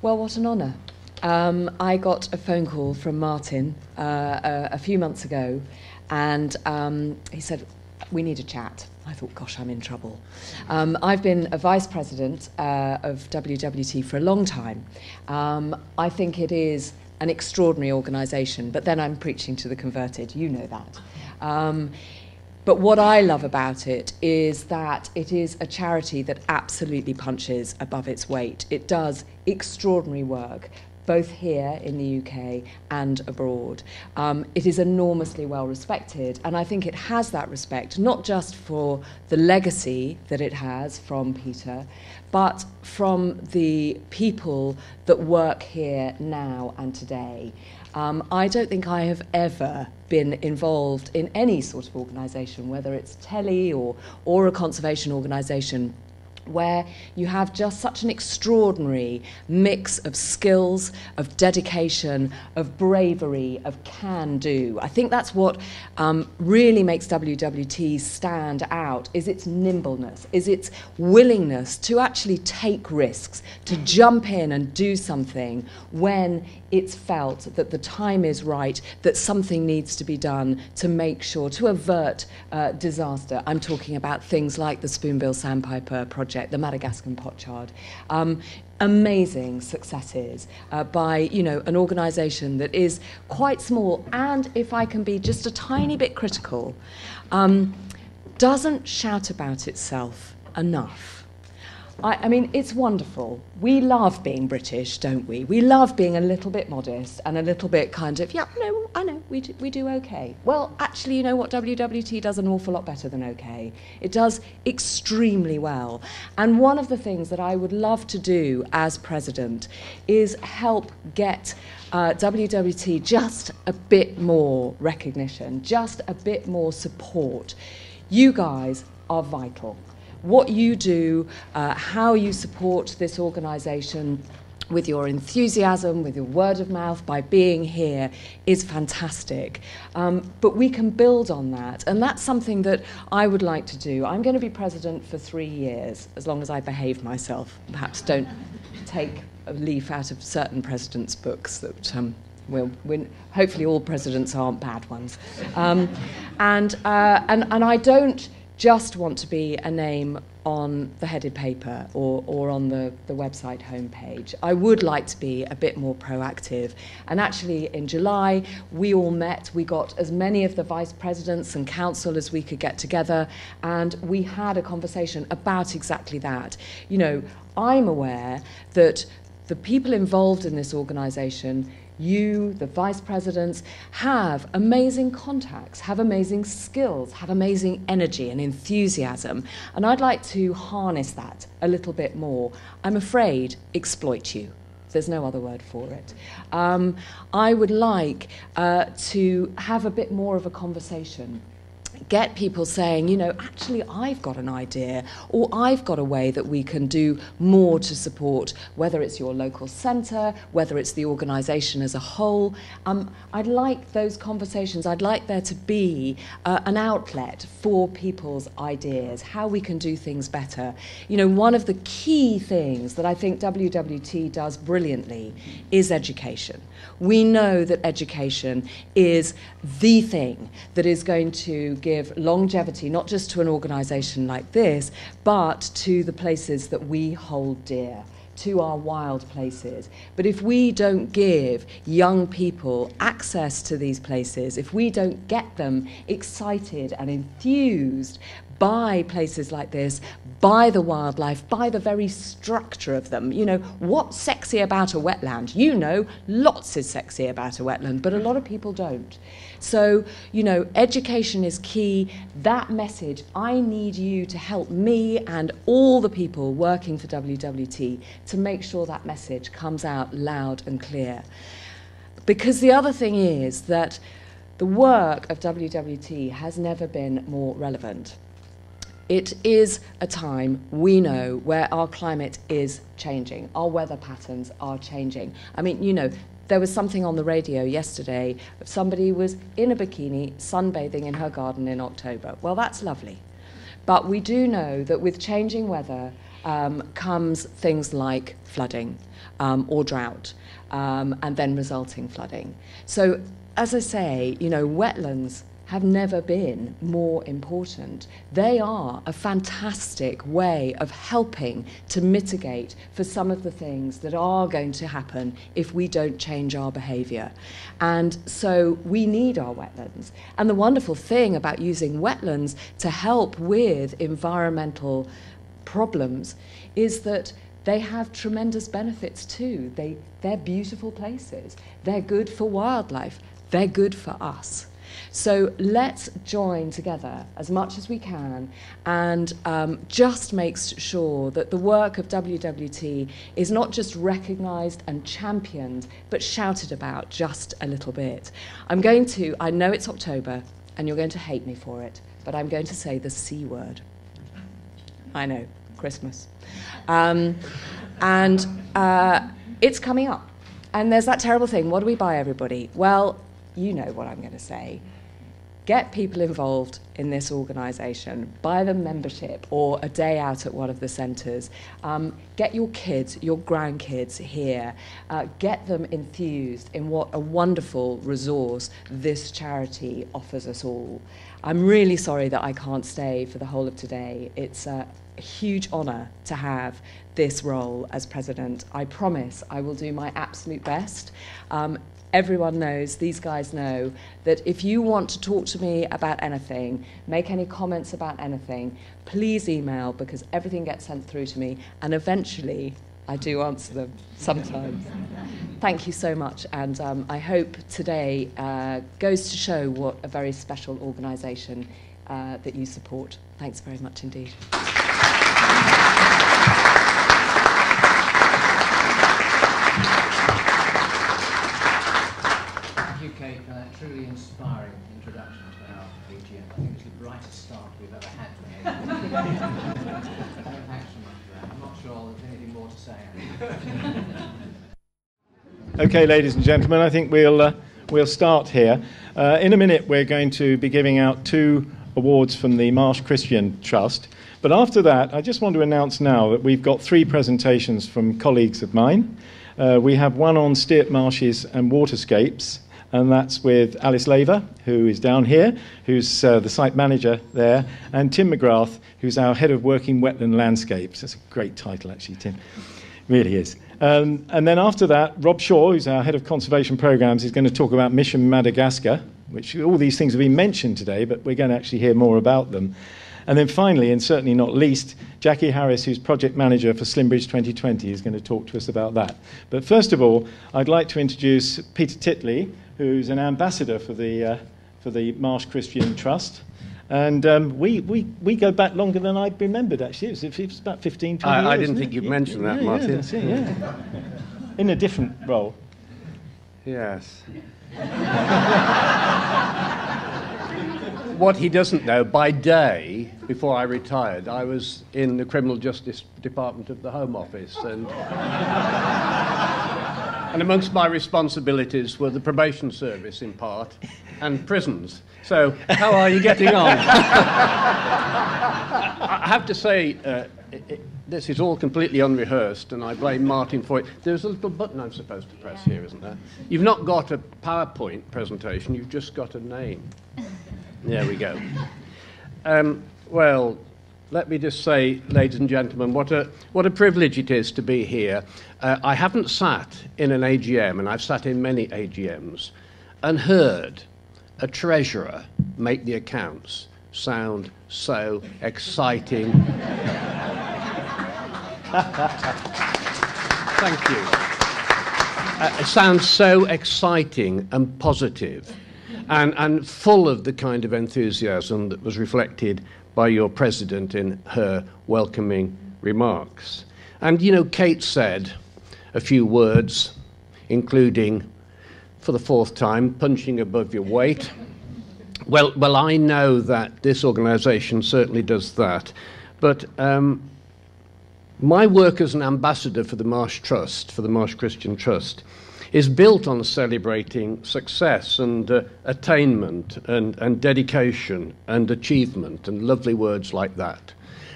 Well, what an honour. I got a phone call from Martin a few months ago, and he said, we need a chat. I thought, gosh, I'm in trouble. I've been a vice president of WWT for a long time. I think it is an extraordinary organisation, but then I'm preaching to the converted, you know that. But what I love about it is that it is a charity that absolutely punches above its weight. It does extraordinary work, both here in the UK and abroad. It is enormously well respected, and I think it has that respect, not just for the legacy that it has from Peter, but from the people that work here now and today. I don't think I have ever been involved in any sort of organisation, whether it's Titli or a conservation organisation, where you have just such an extraordinary mix of skills, of dedication, of bravery, of can-do. I think that's what really makes WWT stand out, is its nimbleness, is its willingness to actually take risks, to jump in and do something when it's felt that the time is right, that something needs to be done to make sure, to avert disaster. I'm talking about things like the Spoonbill Sandpiper project, the Madagascar pochard. Amazing successes by, you know, an organisation that is quite small and, if I can be just a tiny bit critical, doesn't shout about itself enough. I mean, it's wonderful. We love being British, don't we? We love being a little bit modest and a little bit kind of, yeah, no, I know, we do okay. Well, actually, you know what? WWT does an awful lot better than okay. It does extremely well. And one of the things that I would love to do as president is help get WWT just a bit more recognition, just a bit more support. You guys are vital. What you do, how you support this organisation with your enthusiasm, with your word of mouth, by being here, is fantastic. But we can build on that, and that's something that I would like to do. I'm going to be president for 3 years, as long as I behave myself. Perhaps don't take a leaf out of certain presidents' books that hopefully all presidents aren't bad ones. And I don't just want to be a name on the headed paper or on the website homepage. I would like to be a bit more proactive. And actually, in July, we all met. We got as many of the vice presidents and council as we could get together, and we had a conversation about exactly that. You know, I'm aware that the people involved in this organisation, you, the vice presidents, have amazing contacts, have amazing skills, have amazing energy and enthusiasm. And I'd like to harness that a little bit more. I'm afraid, exploit you. There's no other word for it. I would like to have a bit more of a conversation. Get people saying, you know, actually, I've got an idea, or I've got a way that we can do more to support, whether it's your local centre, whether it's the organisation as a whole. I'd like those conversations. I'd like there to be an outlet for people's ideas, how we can do things better. You know, one of the key things that I think WWT does brilliantly is education. We know that education is the thing that is going to give longevity, not just to an organisation like this, but to the places that we hold dear, to our wild places. But if we don't give young people access to these places, if we don't get them excited and enthused by places like this, by the wildlife, by the very structure of them. You know, what's sexy about a wetland? You know, lots is sexy about a wetland, but a lot of people don't. So, you know, education is key. That message, I need you to help me and all the people working for WWT to make sure that message comes out loud and clear. Because the other thing is that the work of WWT has never been more relevant. It is a time, we know, where our climate is changing. Our weather patterns are changing. I mean, you know, there was something on the radio yesterday of somebody who was in a bikini sunbathing in her garden in October. Well, that's lovely. But we do know that with changing weather, comes things like flooding or drought, and then resulting flooding. So, as I say, you know, wetlands have never been more important. They are a fantastic way of helping to mitigate for some of the things that are going to happen if we don't change our behaviour. And so we need our wetlands. And the wonderful thing about using wetlands to help with environmental problems is that they have tremendous benefits too. They're beautiful places. They're good for wildlife. They're good for us. So let's join together as much as we can and just make sure that the work of WWT is not just recognised and championed, but shouted about just a little bit. I know it's October and you're going to hate me for it, but I'm going to say the C word. I know, Christmas. It's coming up. And there's that terrible thing, what do we buy everybody? Well, you know what I'm going to say. Get people involved in this organisation. Buy them membership or a day out at one of the centres. Get your kids, your grandkids here. Get them enthused in what a wonderful resource this charity offers us all. I'm really sorry that I can't stay for the whole of today. It's a huge honour to have this role as president. I promise I will do my absolute best. Everyone knows, these guys know, that if you want to talk to me about anything, make any comments about anything, please email, because everything gets sent through to me, and eventually I do answer them sometimes. Thank you so much, and I hope today goes to show what a very special organisation that you support. Thanks very much indeed. Kate, for that truly inspiring introduction to our AGM. I think it's the brightest start we've ever had to an AGM. Thanks so much for that. I'm not sure there's anything more to say. Okay, ladies and gentlemen, I think we'll start here. In a minute, we're going to be giving out 2 awards from the Marsh Christian Trust. But after that, I just want to announce now that we've got 3 presentations from colleagues of mine. We have one on Stockland Marshes and waterscapes, and that's with Alice Laver, who is down here, who's the site manager there, and Tim McGrath, who's our head of working wetland landscapes. That's a great title, actually, Tim. Really is. And then after that, Rob Shaw, who's our head of conservation programs, is going to talk about Mission Madagascar, which all these things have been mentioned today, but we're going to actually hear more about them. And then finally, and certainly not least, Jackie Harris, who's project manager for Slimbridge 2020, is going to talk to us about that. But first of all, I'd like to introduce Peter Titli, who's an ambassador for the Marsh Christian Trust. And we go back longer than I remembered, actually. It was about 15, 20 years. I didn't think you'd mention that, Martin. Yeah, that's it, yeah. In a different role. Yes. What he doesn't know, by day, before I retired, I was in the Criminal Justice Department of the Home Office, and amongst my responsibilities were the probation service, in part, and prisons. So, how are you getting on? I have to say, this is all completely unrehearsed, and I blame Martin for it. There's a little button I'm supposed to press here, isn't there? You've not got a PowerPoint presentation, you've just got a name. There we go. Well, let me just say, ladies and gentlemen, what a privilege it is to be here. I haven't sat in an AGM, and I've sat in many AGMs, and heard a treasurer make the accounts sound so exciting. Thank you. It sounds so exciting and positive. And full of the kind of enthusiasm that was reflected by your president in her welcoming remarks. And, you know, Kate said a few words, including, for the 4th time, punching above your weight. Well, I know that this organisation certainly does that. But my work as an ambassador for the Marsh Trust, for the Marsh Christian Trust, is built on celebrating success and attainment and dedication and achievement and lovely words like that.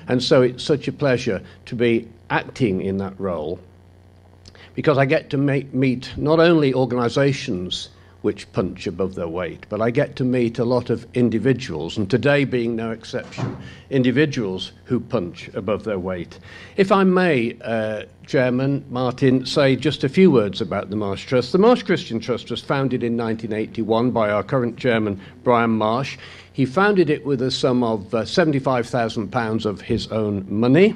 And so it's such a pleasure to be acting in that role, because I get to meet not only organisations which punch above their weight, but I get to meet a lot of individuals, and today being no exception, individuals who punch above their weight. If I may, Chairman, Martin, say just a few words about the Marsh Trust. The Marsh Christian Trust was founded in 1981 by our current chairman, Brian Marsh. He founded it with a sum of £75,000 of his own money.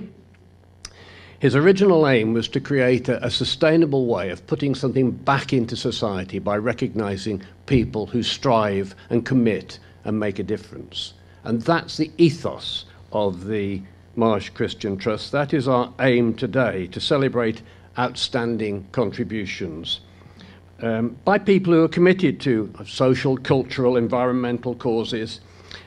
His original aim was to create a sustainable way of putting something back into society by recognising people who strive and commit and make a difference. And that's the ethos of the Marsh Christian Trust. That is our aim today, to celebrate outstanding contributions by people who are committed to social, cultural, environmental causes.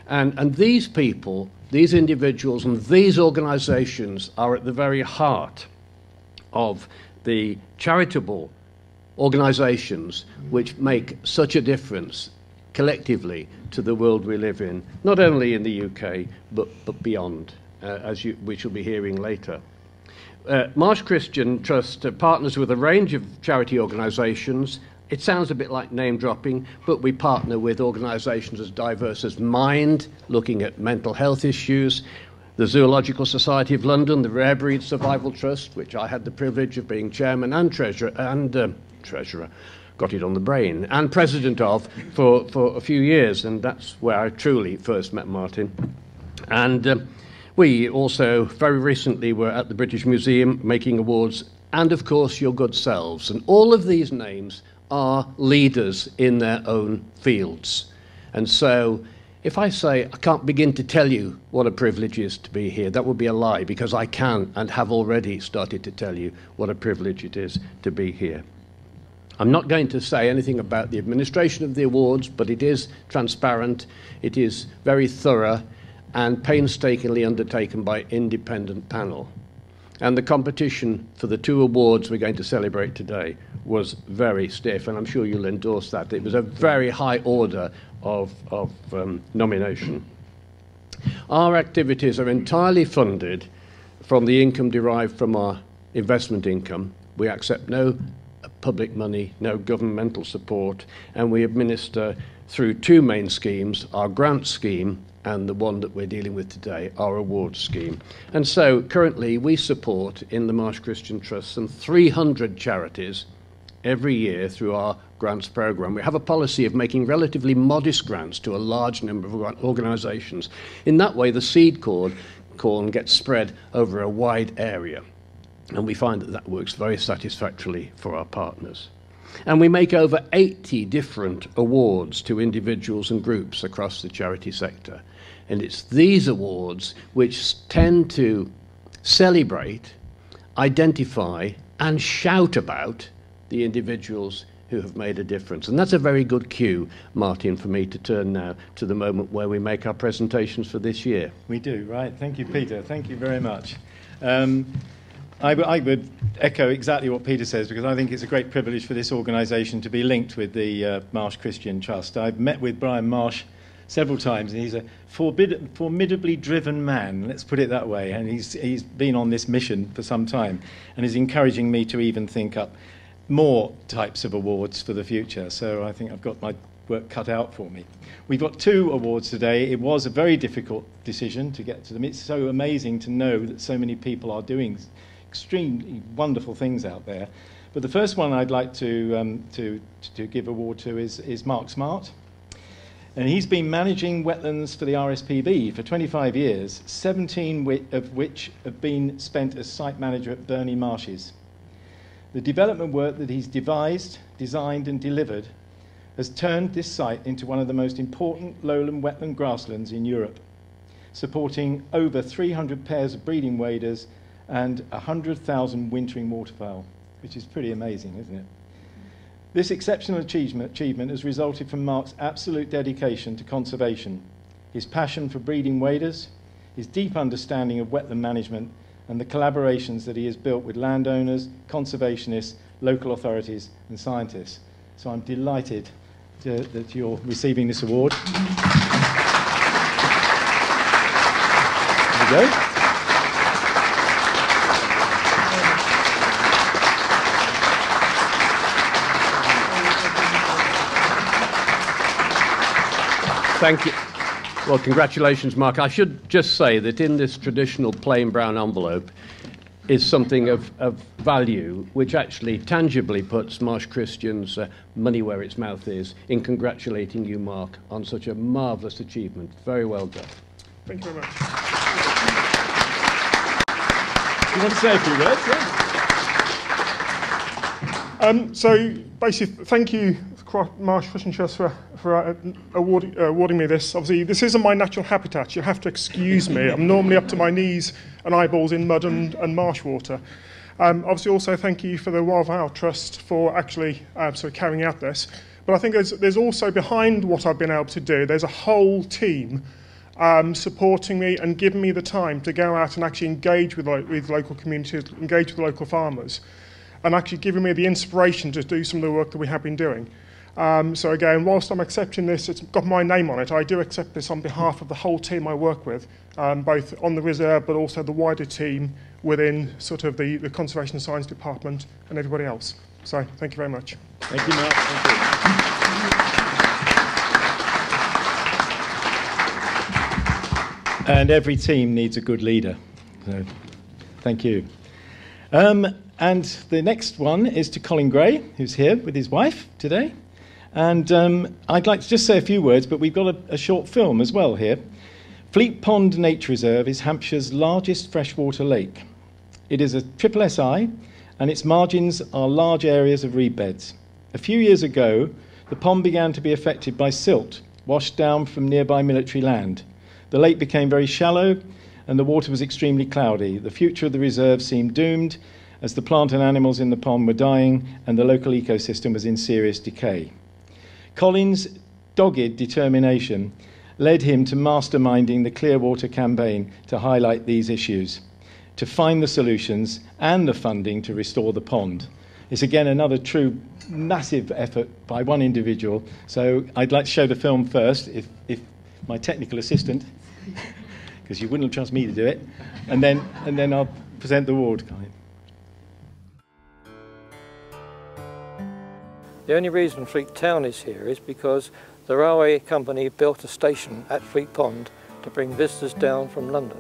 And these people, these individuals and these organisations are at the very heart of the charitable organisations which make such a difference collectively to the world we live in, not only in the UK, but beyond, we shall be hearing later. Marsh Christian Trust partners with a range of charity organisations. It sounds a bit like name dropping, but we partner with organisations as diverse as Mind, looking at mental health issues, the Zoological Society of London, the Rare Breed Survival Trust, which I had the privilege of being chairman and treasurer, got it on the brain, and president of for a few years, and that's where I truly first met Martin. And we also very recently were at the British Museum making awards, and of course your good selves. And all of these names are leaders in their own fields. And so if I say I can't begin to tell you what a privilege it is to be here, that would be a lie, because I can and have already started to tell you what a privilege it is to be here. I'm not going to say anything about the administration of the awards, but it is transparent, it is very thorough and painstakingly undertaken by an independent panel. And the competition for the two awards we're going to celebrate today was very stiff, and I'm sure you'll endorse that. It was a very high order of nomination. Our activities are entirely funded from the income derived from our investment income. We accept no public money, no governmental support, and we administer through two main schemes, our grant scheme and the one that we're dealing with today, our awards scheme. And so currently we support in the Marsh Christian Trust some 300 charities every year through our grants programme. We have a policy of making relatively modest grants to a large number of organisations. In that way, the seed corn gets spread over a wide area. And we find that that works very satisfactorily for our partners. And we make over 80 different awards to individuals and groups across the charity sector. And it's these awards which tend to celebrate, identify, and shout about the individuals who have made a difference. And that's a very good cue, Martin, for me to turn now to the moment where we make our presentations for this year. We do, right. Thank you, Peter. Thank you very much. I would echo exactly what Peter says, because I think it's a great privilege for this organisation to be linked with the Marsh Christian Trust. I've met with Brian Marsh several times, and he's a formidably driven man, let's put it that way, and he's been on this mission for some time and is encouraging me to even think up more types of awards for the future. So I think I've got my work cut out for me. We've got two awards today. It was a very difficult decision to get to them. It's so amazing to know that so many people are doing extremely wonderful things out there. But the first one I'd like to give award to is Mark Smart. And he's been managing wetlands for the RSPB for 25 years, 17 of which have been spent as site manager at Hampton Marshes. The development work that he's devised, designed and delivered has turned this site into one of the most important lowland wetland grasslands in Europe, supporting over 300 pairs of breeding waders and 100,000 wintering waterfowl, which is pretty amazing, isn't it? This exceptional achievement has resulted from Mark's absolute dedication to conservation, his passion for breeding waders, his deep understanding of wetland management, and the collaborations that he has built with landowners, conservationists, local authorities and scientists. So I'm delighted that you're receiving this award. There you go. Thank you. Well, congratulations, Mark. I should just say that in this traditional plain brown envelope is something of value, which actually tangibly puts Marsh Christian's money where its mouth is, in congratulating you, Mark, on such a marvellous achievement. Very well done. Thank you very much. You want to say a few words? Yeah. So basically, thank you, Marsh Fishing Trust, for awarding me this. Obviously, this isn't my natural habitat. You have to excuse me. I'm normally up to my knees and eyeballs in mud and marsh water. Obviously, also thank you for the Wildfowl Trust for actually carrying out this. But I think there's also behind what I've been able to do, there's a whole team supporting me and giving me the time to go out and actually engage with local communities, engage with local farmers, and actually giving me the inspiration to do some of the work that we have been doing. So again, whilst I'm accepting this, it's got my name on it. I do accept this on behalf of the whole team I work with, both on the reserve but also the wider team within sort of the Conservation and Science Department and everybody else. So thank you very much. Thank you, Mark. Thank you. And every team needs a good leader. So thank you. And the next one is to Colin Gray, who's here with his wife today. And I'd like to just say a few words, but we've got a short film as well here. Fleet Pond Nature Reserve is Hampshire's largest freshwater lake. It is a SSSI, and its margins are large areas of reed beds. A few years ago, the pond began to be affected by silt, washed down from nearby military land. The lake became very shallow, and the water was extremely cloudy. The future of the reserve seemed doomed, as the plant and animals in the pond were dying, and the local ecosystem was in serious decay. Colin's dogged determination led him to masterminding the Clearwater campaign to highlight these issues, to find the solutions and the funding to restore the pond. It's again another true massive effort by one individual. So I'd like to show the film first, if my technical assistant, because you wouldn't trust me to do it, and then I'll present the award, Colin. The only reason Fleet Town is here is because the railway company built a station at Fleet Pond to bring visitors down from London.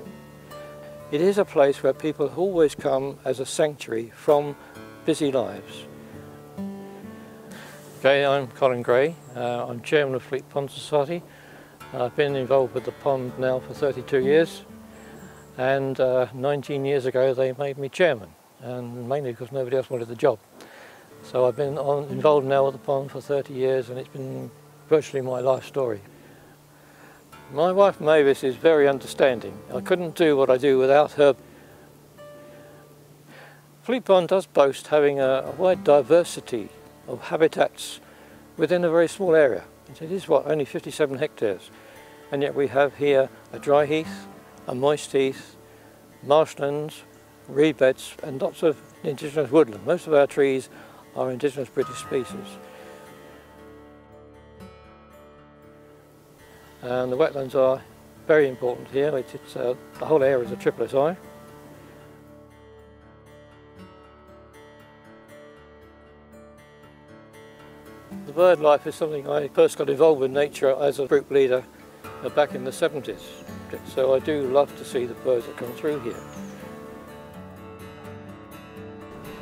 It is a place where people always come as a sanctuary from busy lives. Okay, I'm Colin Gray. I'm chairman of Fleet Pond Society. I've been involved with the pond now for 32 years, and 19 years ago they made me chairman, and mainly because nobody else wanted the job. So I've been involved now with the pond for 30 years, and it's been virtually my life story. My wife Mavis is very understanding. I couldn't do what I do without her. Fleet Pond does boast having a wide diversity of habitats within a very small area. It is only 57 hectares, and yet we have here a dry heath, a moist heath, marshlands, reed beds, and lots of indigenous woodland. Most of our trees are indigenous British species. And the wetlands are very important here. The whole area is a SSSI. The bird life is something I first got involved with nature as a group leader back in the 70s. So I do love to see the birds that come through here.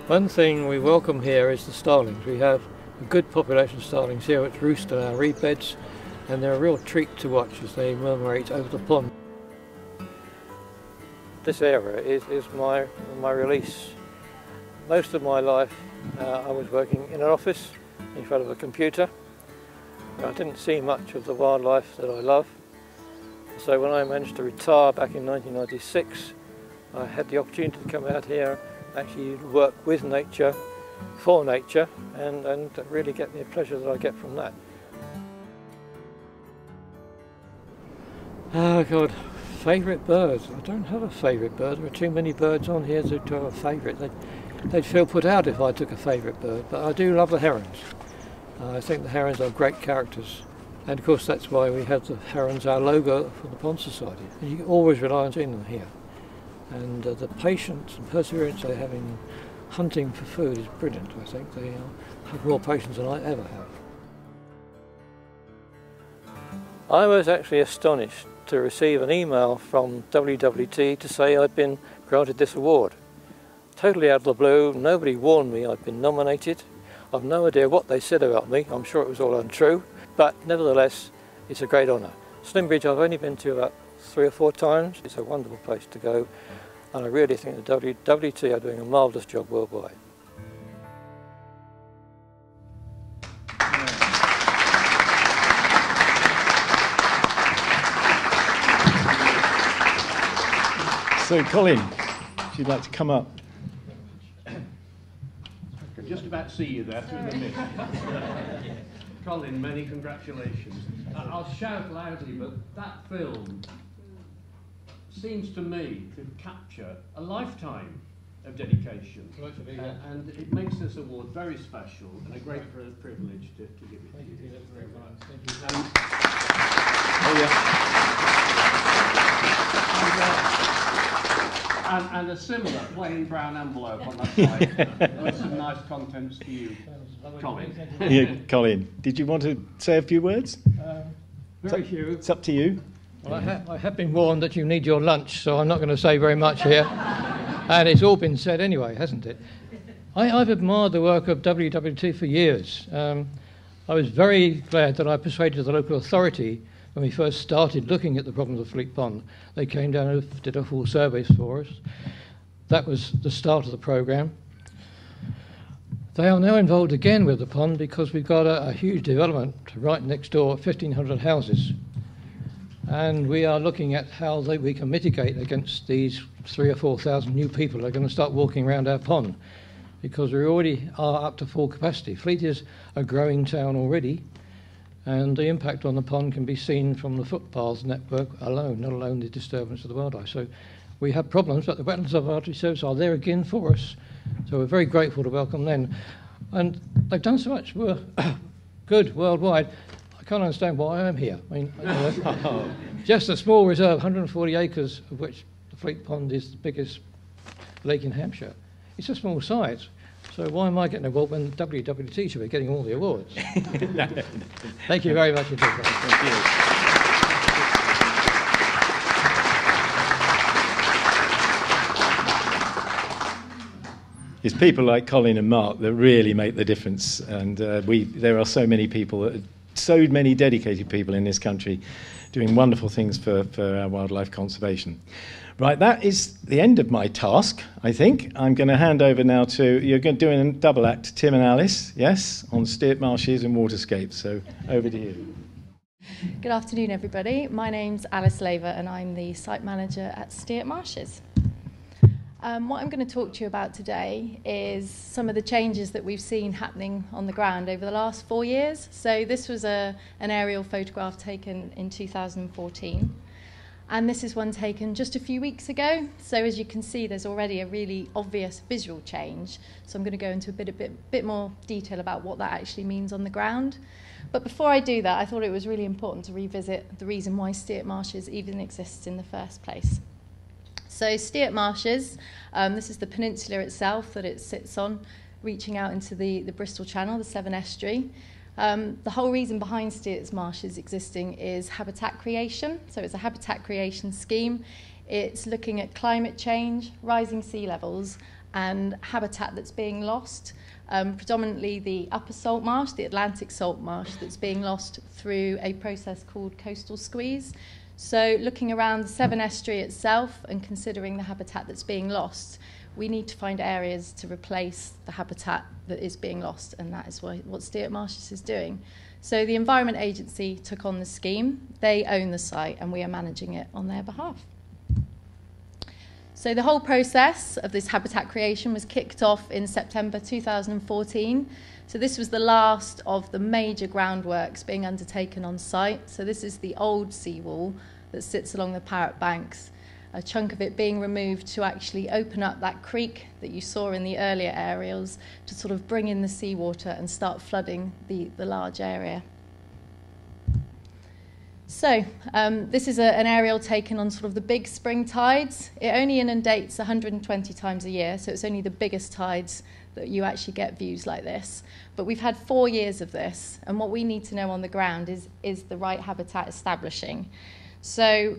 One thing we welcome here is the starlings. We have a good population of starlings here which roost on our reed beds, and they're a real treat to watch as they murmurate over the pond. This area is my release. Most of my life I was working in an office in front of a computer. I didn't see much of the wildlife that I love. So when I managed to retire back in 1996, I had the opportunity to come out here, actually work with nature, for nature, and really get the pleasure that I get from that. Oh God, favourite birds. I don't have a favourite bird. There are too many birds on here to have a favourite. they'd feel put out if I took a favourite bird, but I do love the herons. I think the herons are great characters, and of course that's why we have the herons, our logo for the Pond Society. And you can always rely on seeing them here. And the patience and perseverance they have in hunting for food is brilliant. I think they have more patience than I ever have. I was actually astonished to receive an email from WWT to say I'd been granted this award. Totally out of the blue, nobody warned me I'd been nominated. I've no idea what they said about me, I'm sure it was all untrue, but nevertheless it's a great honour. Slimbridge I've only been to about 3 or 4 times. It's a wonderful place to go, and I really think the WWT are doing a marvellous job worldwide. So, Colin, if you'd like to come up. I can just about see you there through the mist. Colin, many congratulations. I'll shout loudly, but that film seems to me to capture a lifetime of dedication. And it makes this award very special and a great privilege to give it to you. Thank you very much. Thank you. Oh, yeah. And a similar plain brown envelope on that side with some nice contents for you, Colin. Yeah, Colin, did you want to say a few words? Very few. It's up to you. Well, I have been warned that you need your lunch, so I'm not going to say very much here. And it's all been said anyway, hasn't it? I've admired the work of WWT for years. I was very glad that I persuaded the local authority when we first started looking at the problems of Fleet Pond. They came down and did a full survey for us. That was the start of the programme. They are now involved again with the pond because we've got a huge development right next door, 1,500 houses. And we are looking at how we can mitigate against these 3,000 or 4,000 new people that are going to start walking around our pond, because we already are up to full capacity. Fleet is a growing town already, and the impact on the pond can be seen from the footpaths network alone, not alone the disturbance of the wildlife. So we have problems, but the Wetlands Advisory Service are there again for us. So we're very grateful to welcome them. And they've done so much good worldwide. I can't understand why I'm here. I mean, just a small reserve, 140 acres, of which the Fleet Pond is the biggest lake in Hampshire. It's a small size. So why am I getting an award when WWT should be getting all the awards? Thank you very much indeed. Thank you. It's people like Colin and Mark that really make the difference, and there are so many people, so many dedicated people in this country doing wonderful things for our wildlife conservation. Right, that is the end of my task, I think. I'm going to hand over now to, you're going to do a double act, Tim and Alice, yes, on Stockland Marshes and waterscapes, so over to you. Good afternoon, everybody. My name's Alice Laver and I'm the site manager at Stockland Marshes. What I'm going to talk to you about today is some of the changes that we've seen happening on the ground over the last 4 years. So this was an aerial photograph taken in 2014. And this is one taken just a few weeks ago. So as you can see, there's already a really obvious visual change. So I'm going to go into a bit more detail about what that actually means on the ground. But before I do that, I thought it was really important to revisit the reason why Stockland Marshes even exists in the first place. So Stockland Marshes, this is the peninsula itself that it sits on, reaching out into the Bristol Channel, the Severn Estuary. The whole reason behind Stockland Marshes existing is habitat creation. So it's a habitat creation scheme. It's looking at climate change, rising sea levels, and habitat that's being lost. Predominantly the upper salt marsh, the Atlantic salt marsh, that's being lost through a process called coastal squeeze. So looking around the Severn Estuary itself and considering the habitat that's being lost, we need to find areas to replace the habitat that is being lost, and that is what Stockland Marshes is doing. So the Environment Agency took on the scheme. They own the site and we are managing it on their behalf. So the whole process of this habitat creation was kicked off in September 2014. So this was the last of the major groundworks being undertaken on site. So this is the old seawall that sits along the Parrot banks. a chunk of it being removed to actually open up that creek that you saw in the earlier aerials to sort of bring in the seawater and start flooding the large area. So this is an aerial taken on sort of the big spring tides. It only inundates 120 times a year, so it's only the biggest tides that you actually get views like this. But we've had 4 years of this, and what we need to know on the ground is the right habitat establishing. So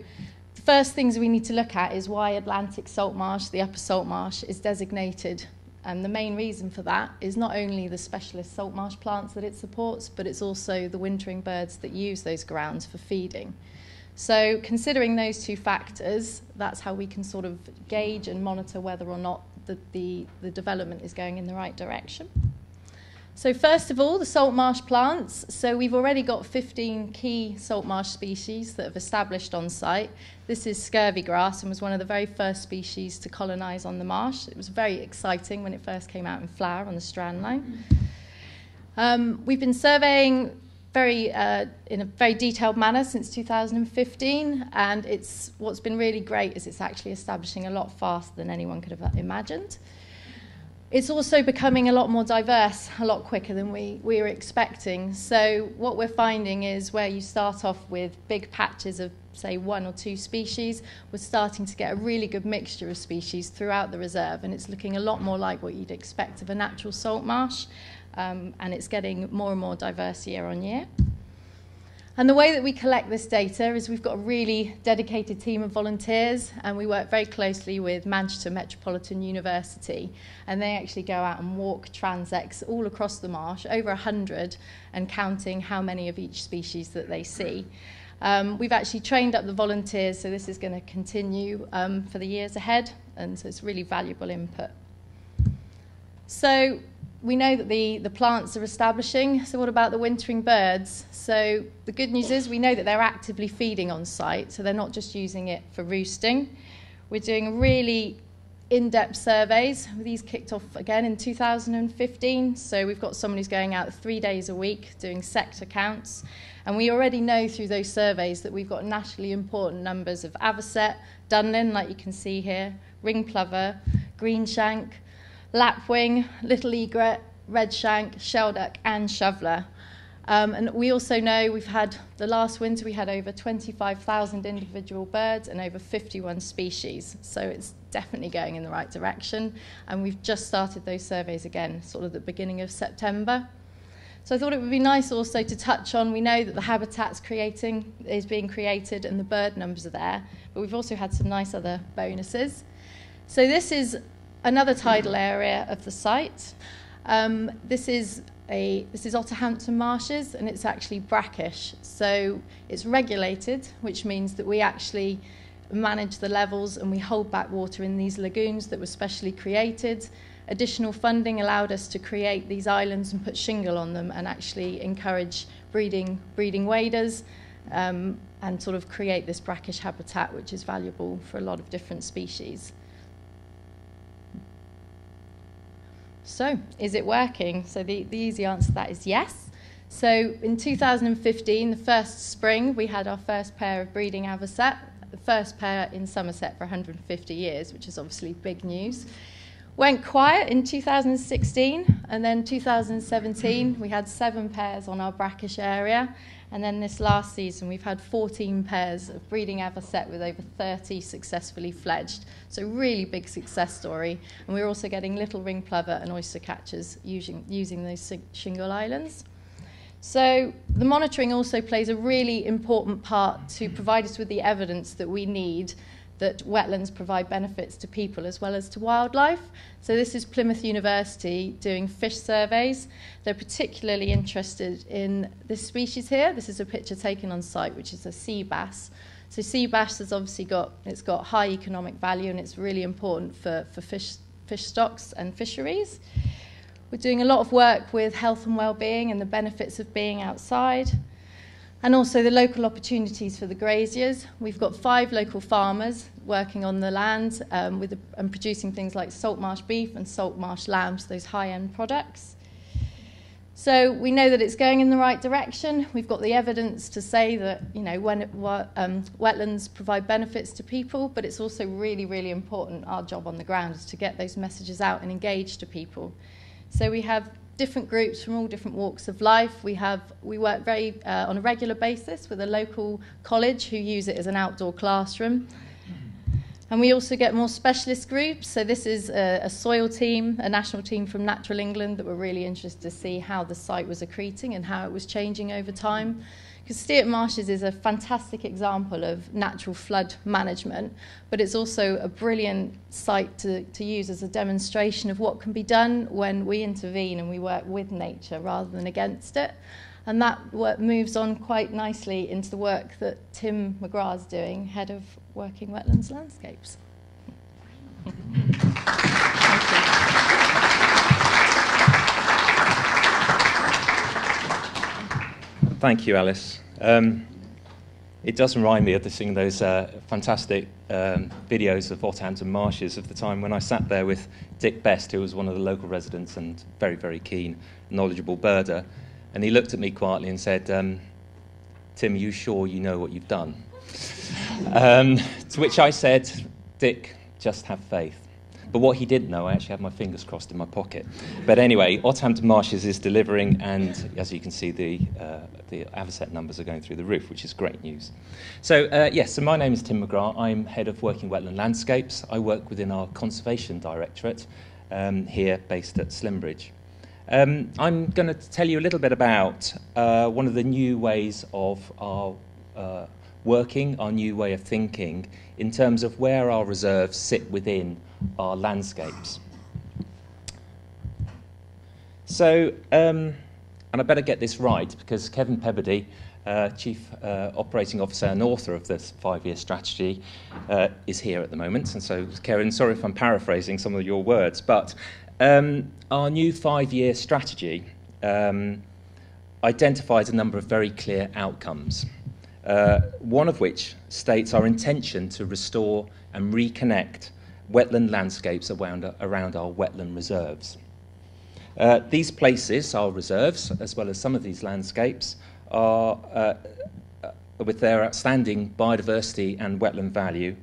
the first things we need to look at is why Atlantic salt marsh, the upper salt marsh, is designated. And the main reason for that is not only the specialist salt marsh plants that it supports, but it's also the wintering birds that use those grounds for feeding. So considering those two factors, that's how we can sort of gauge and monitor whether or not the development is going in the right direction. So first of all, the salt marsh plants. So we've already got 15 key salt marsh species that have established on site. This is scurvy grass and was one of the very first species to colonise on the marsh. It was very exciting when it first came out in flower on the strand line. We've been surveying in a very detailed manner since 2015, and what's been really great is it's actually establishing a lot faster than anyone could have imagined. It's also becoming a lot more diverse, a lot quicker than we were expecting. So what we're finding is where you start off with big patches of, say, 1 or 2 species, we're starting to get a really good mixture of species throughout the reserve, and it's looking a lot more like what you'd expect of a natural salt marsh, and it's getting more and more diverse year on year. And the way that we collect this data is we've got a really dedicated team of volunteers, and we work very closely with Manchester Metropolitan University, and they actually go out and walk transects all across the marsh, over 100, and counting how many of each species that they see. We've actually trained up the volunteers, so this is going to continue for the years ahead, and so it's really valuable input. So we know that the plants are establishing, so what about the wintering birds? So the good news is we know that they're actively feeding on site, so they're not just using it for roosting. We're doing really in-depth surveys. These kicked off again in 2015, so we've got someone who's going out 3 days a week doing sector counts, and we already know through those surveys that we've got nationally important numbers of avocet, dunlin, like you can see here, ring plover, greenshank, lapwing, little egret, redshank, shelduck, and shoveler. And we also know we've had, the last winter we had over 25,000 individual birds and over 51 species. So it's definitely going in the right direction. And we've just started those surveys again, sort of the beginning of September. So I thought it would be nice also to touch on, we know that the habitat's is being created and the bird numbers are there, but we've also had some nice other bonuses. So this is another tidal area of the site. This is Hampton Marshes, and it's actually brackish. So it's regulated, which means that we actually manage the levels and we hold back water in these lagoons that were specially created. Additional funding allowed us to create these islands and put shingle on them and actually encourage breeding waders and sort of create this brackish habitat, which is valuable for a lot of different species. So, is it working? So the easy answer to that is yes. So in 2015, the first spring, we had our first pair of breeding avocet, the first pair in Somerset for 150 years, which is obviously big news. Went quiet in 2016, and then 2017, we had 7 pairs on our brackish area. And then this last season, we've had 14 pairs of breeding avocet with over 30 successfully fledged. So really big success story. And we're also getting little ring plover and oyster catchers using those shingle islands. So the monitoring also plays a really important part to provide us with the evidence that we need that wetlands provide benefits to people as well as to wildlife. So this is Plymouth University doing fish surveys. They're particularly interested in this species here. This is a picture taken on site, which is a sea bass. So sea bass has obviously got high economic value, and it's really important for fish stocks and fisheries. We're doing a lot of work with health and well-being and the benefits of being outside. And also the local opportunities for the graziers. We've got 5 local farmers working on the land and producing things like salt marsh beef and salt marsh lambs, those high-end products. So we know that it's going in the right direction. We've got the evidence to say that, you know, wetlands provide benefits to people, but it's also really, really important. Our job on the ground is to get those messages out and engage to people. So we have different groups from all different walks of life. We work very on a regular basis with a local college who use it as an outdoor classroom. And we also get more specialist groups. So this is a soil team, a national team from Natural England that were really interested to see how the site was accreting and how it was changing over time. Because Stockland Marshes is a fantastic example of natural flood management, but it's also a brilliant site to use as a demonstration of what can be done when we intervene and we work with nature rather than against it. And that work moves on quite nicely into the work that Tim McGrath's doing, Head of Working Wetlands Landscapes. Thank you, Alice. It does remind me of seeing those fantastic videos of Hampton Marshes of the time when I sat there with Dick Best, who was one of the local residents and very, very keen, knowledgeable birder. And he looked at me quietly and said, Tim, are you sure you know what you've done? To which I said, Dick, just have faith. But what he didn't know, I actually had my fingers crossed in my pocket. But anyway, Hampton Marshes is delivering, and as you can see, the Avocet numbers are going through the roof, which is great news. So, yes, so my name is Tim McGrath. I'm Head of Working Wetland Landscapes. I work within our Conservation Directorate here, based at Slimbridge. I'm going to tell you a little bit about one of the new ways of our working, our new way of thinking, in terms of where our reserves sit within our landscapes. So, and I better get this right, because Kevin Pebbody, Chief Operating Officer and author of this 5-year strategy, is here at the moment. And so, Kevin, sorry if I'm paraphrasing some of your words, but our new 5-year strategy identifies a number of very clear outcomes, one of which states our intention to restore and reconnect wetland landscapes around our wetland reserves. These places, our reserves, as well as some of these landscapes, are, with their outstanding biodiversity and wetland value,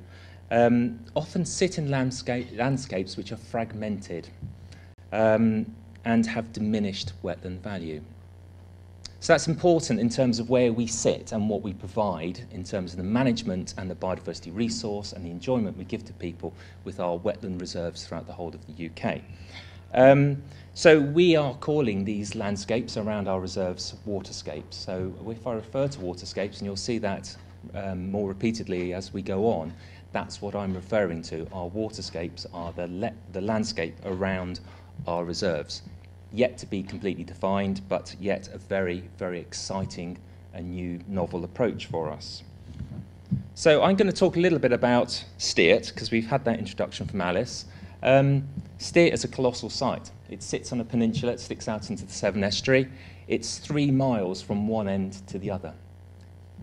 often sit in landscapes which are fragmented and have diminished wetland value. So that's important in terms of where we sit and what we provide in terms of the management and the biodiversity resource and the enjoyment we give to people with our wetland reserves throughout the whole of the UK. So we are calling these landscapes around our reserves waterscapes. So if I refer to waterscapes, and you'll see that more repeatedly as we go on, that's what I'm referring to. Our waterscapes are the landscape around our reserves. Yet to be completely defined, but yet a very, very exciting and new novel approach for us. So I'm going to talk a little bit about Steart, because we've had that introduction from Alice. Steart is a colossal site. It sits on a peninsula, it sticks out into the Severn Estuary. It's 3 miles from one end to the other.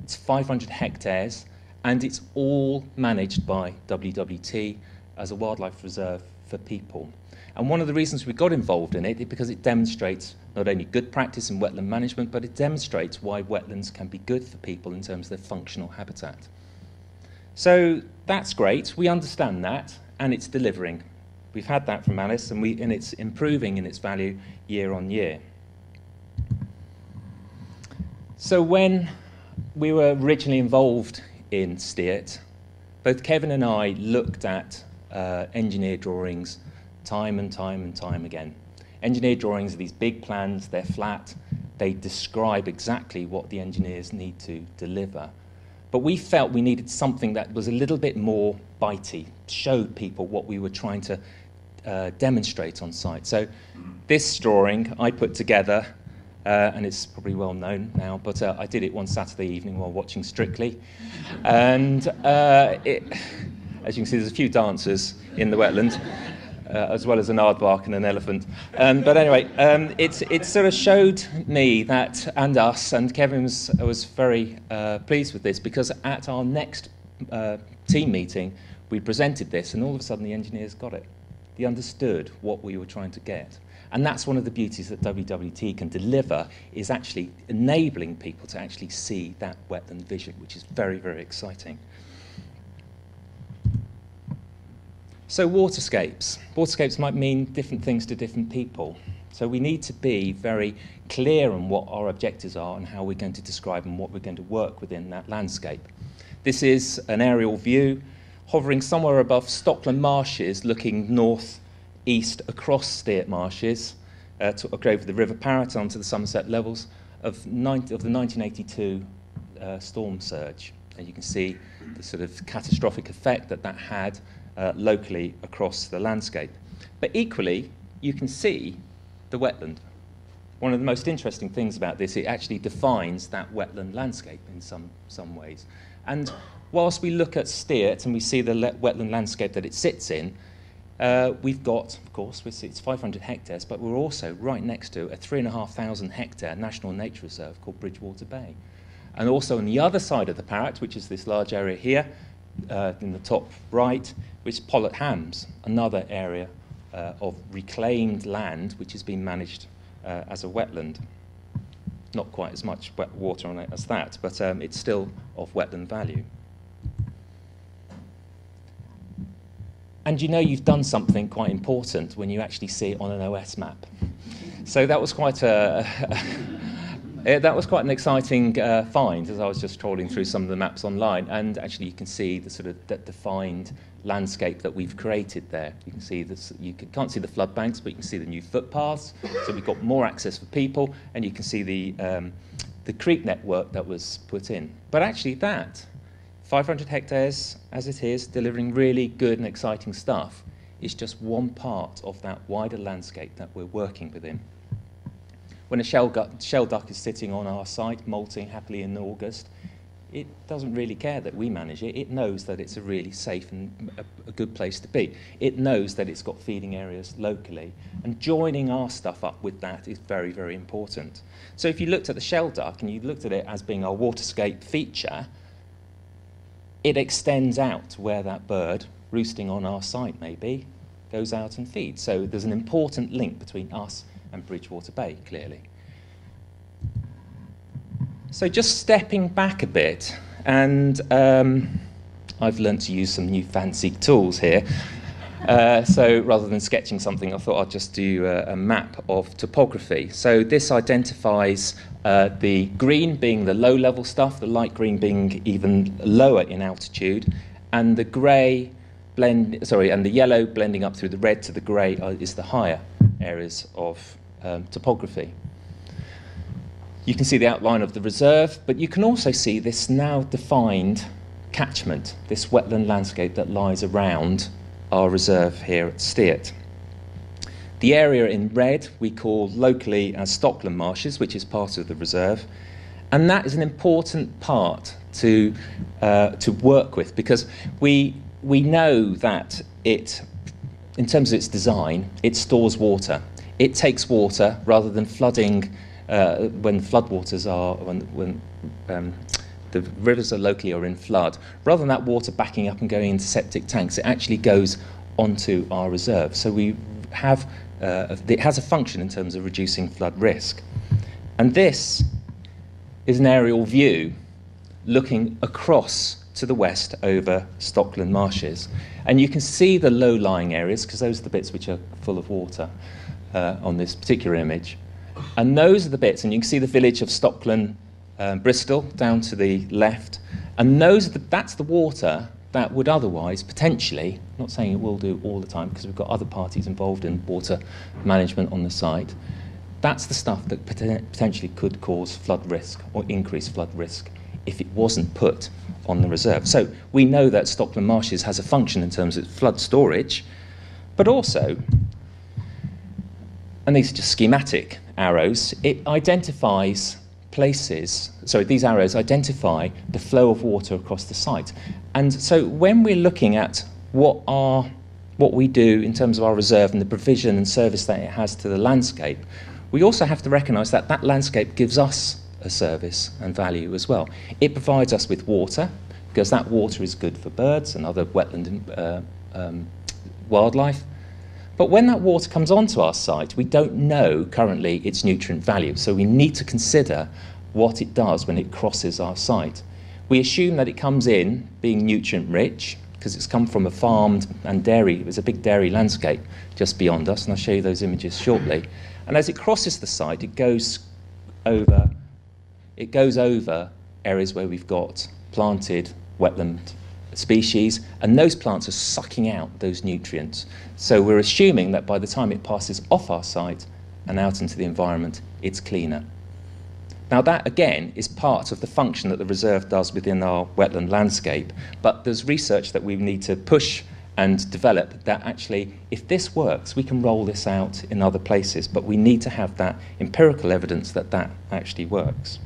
It's 500 hectares, and it's all managed by WWT as a wildlife reserve for people. And one of the reasons we got involved in it is because it demonstrates not only good practice in wetland management, but it demonstrates why wetlands can be good for people in terms of their functional habitat. So that's great. We understand that, and it's delivering. We've had that from Alice, and it's improving in its value year on year. So when we were originally involved in Steart, both Kevin and I looked at engineer drawings time and time again. Engineer drawings are these big plans, they're flat, they describe exactly what the engineers need to deliver. But we felt we needed something that was a little bit more bitey, showed people what we were trying to demonstrate on site. So this drawing I put together, and it's probably well known now, but I did it one Saturday evening while watching Strictly. And as you can see, there's a few dancers in the wetland. As well as an aardvark and an elephant. But anyway, it sort of showed me that, and us, and Kevin was very pleased with this, because at our next team meeting, we presented this, and all of a sudden the engineers got it. They understood what we were trying to get. And that's one of the beauties that WWT can deliver, is actually enabling people to actually see that wetland vision, which is very, very exciting. So waterscapes. Waterscapes might mean different things to different people. So we need to be very clear on what our objectives are and how we're going to describe and what we're going to work within that landscape. This is an aerial view, hovering somewhere above Stockland Marshes, looking north-east across Steart Marshes, over the River Parrett onto the Somerset levels of the 1982 storm surge. And you can see the sort of catastrophic effect that that had locally across the landscape. But equally, you can see the wetland. One of the most interesting things about this, it actually defines that wetland landscape in some ways. And whilst we look at Steart and we see the wetland landscape that it sits in, we've got, of course, it's 500 hectares, but we're also right next to a 3,500 hectare national nature reserve called Bridgewater Bay. And also on the other side of the Parrett, which is this large area here, in the top right, which is Pollet Hams, another area of reclaimed land which has been managed as a wetland. Not quite as much wet water on it as that, but it's still of wetland value. And you know you've done something quite important when you actually see it on an OS map. So that was quite that was quite an exciting find, as I was just trawling through some of the maps online, and actually you can see the sort of defined landscape that we've created there. You can see this, can't see the flood banks, but you can see the new footpaths, so we've got more access for people, and you can see the creek network that was put in. But actually that, 500 hectares as it is, delivering really good and exciting stuff, is just one part of that wider landscape that we're working within. When a shell duck is sitting on our site, molting happily in August, it doesn't really care that we manage it. It knows that it's a really safe and a good place to be. It knows that it's got feeding areas locally. And joining our stuff up with that is very, very important. So if you looked at the shell duck and you looked at it as being our waterscape feature, it extends out to where that bird, roosting on our site maybe, goes out and feeds. So there's an important link between us and Bridgewater Bay, clearly. So just stepping back a bit, and I've learned to use some new fancy tools here. So rather than sketching something, I thought I'd just do a map of topography. So this identifies the green being the low-level stuff, the light green being even lower in altitude, and the grey and the yellow blending up through the red to the grey is the higher areas of topography. You can see the outline of the reserve, but you can also see this now defined catchment, this wetland landscape that lies around our reserve here at Steart. The area in red we call locally as Stockland Marshes, which is part of the reserve, and that is an important part to work with, because we know that it, in terms of its design, it stores water. It takes water rather than flooding. When floodwaters are, when the rivers are locally or in flood, rather than that water backing up and going into septic tanks, it actually goes onto our reserve. So we have, it has a function in terms of reducing flood risk. And this is an aerial view looking across to the west over Stockland Marshes. And you can see the low-lying areas, because those are the bits which are full of water on this particular image. And those are the bits, and you can see the village of Stockland, Bristol, down to the left. And that's the water that would otherwise, potentially, not saying it will do all the time, because we've got other parties involved in water management on the site. That's the stuff that potentially could cause flood risk or increase flood risk if it wasn't put on the reserve. So we know that Stockland Marshes has a function in terms of flood storage, but also, and these are just schematic arrows, it identifies places, so these arrows identify the flow of water across the site. And so when we're looking at what we do in terms of our reserve and the provision and service that it has to the landscape, we also have to recognise that that landscape gives us a service and value as well. It provides us with water, because that water is good for birds and other wetland wildlife. But when that water comes onto our site, we don't know currently its nutrient value, so we need to consider what it does when it crosses our site. We assume that it comes in being nutrient rich, because it's come from a farmed and dairy, it was a big dairy landscape just beyond us, and I'll show you those images shortly. And as it crosses the site, it goes over areas where we've got planted wetland species, and those plants are sucking out those nutrients. So we're assuming that by the time it passes off our site and out into the environment, it's cleaner. Now that, again, is part of the function that the reserve does within our wetland landscape, but there's research that we need to push and develop that actually, if this works, we can roll this out in other places, but we need to have that empirical evidence that that actually works.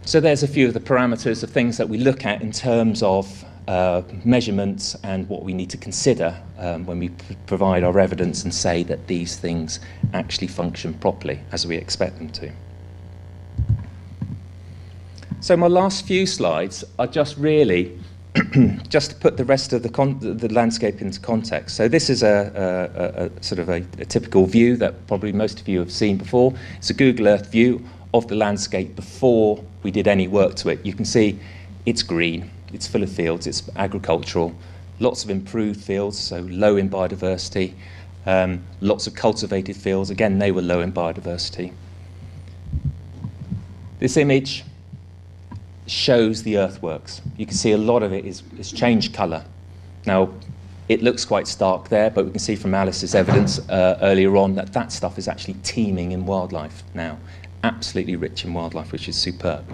So there's a few of the parameters of things that we look at in terms of measurements and what we need to consider when we provide our evidence and say that these things actually function properly as we expect them to. So my last few slides are just really just to put the rest of the landscape into context. So this is a sort of a typical view that probably most of you have seen before. It's a Google Earth view of the landscape before we did any work to it. You can see it's green, it's full of fields, it's agricultural, lots of improved fields, so low in biodiversity, lots of cultivated fields, again they were low in biodiversity. This image shows the earthworks. You can see a lot of it is changed colour. Now it looks quite stark there, but we can see from Alice's evidence earlier on that that stuff is actually teeming in wildlife now. Absolutely rich in wildlife, which is superb.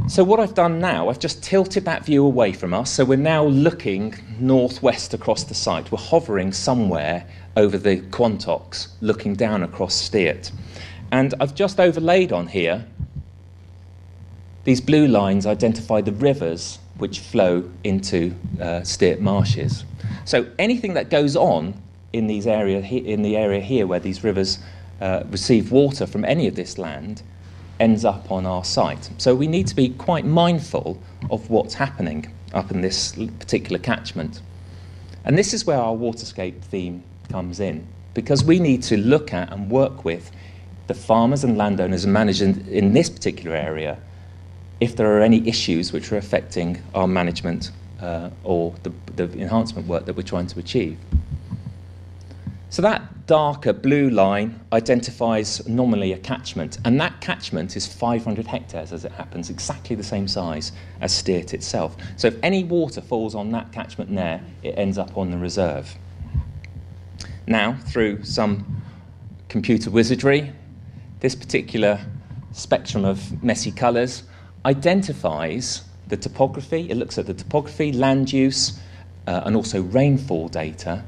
So what I've done now, I've just tilted that view away from us, so we're now looking northwest across the site. We're hovering somewhere over the Quantocks, looking down across Steart. And I've just overlaid on here, these blue lines identify the rivers which flow into Steart Marshes. So anything that goes on in the area here where these rivers receive water from any of this land ends up on our site. So we need to be quite mindful of what's happening up in this particular catchment. And this is where our waterscape theme comes in, because we need to look at and work with the farmers and landowners and managers in this particular area if there are any issues which are affecting our management or the enhancement work that we're trying to achieve. So that darker blue line identifies normally a catchment, and that catchment is 500 hectares as it happens, exactly the same size as Steart itself. So if any water falls on that catchment there, it ends up on the reserve. Now, through some computer wizardry, this particular spectrum of messy colours identifies the topography. It looks at the topography, land use, and also rainfall data.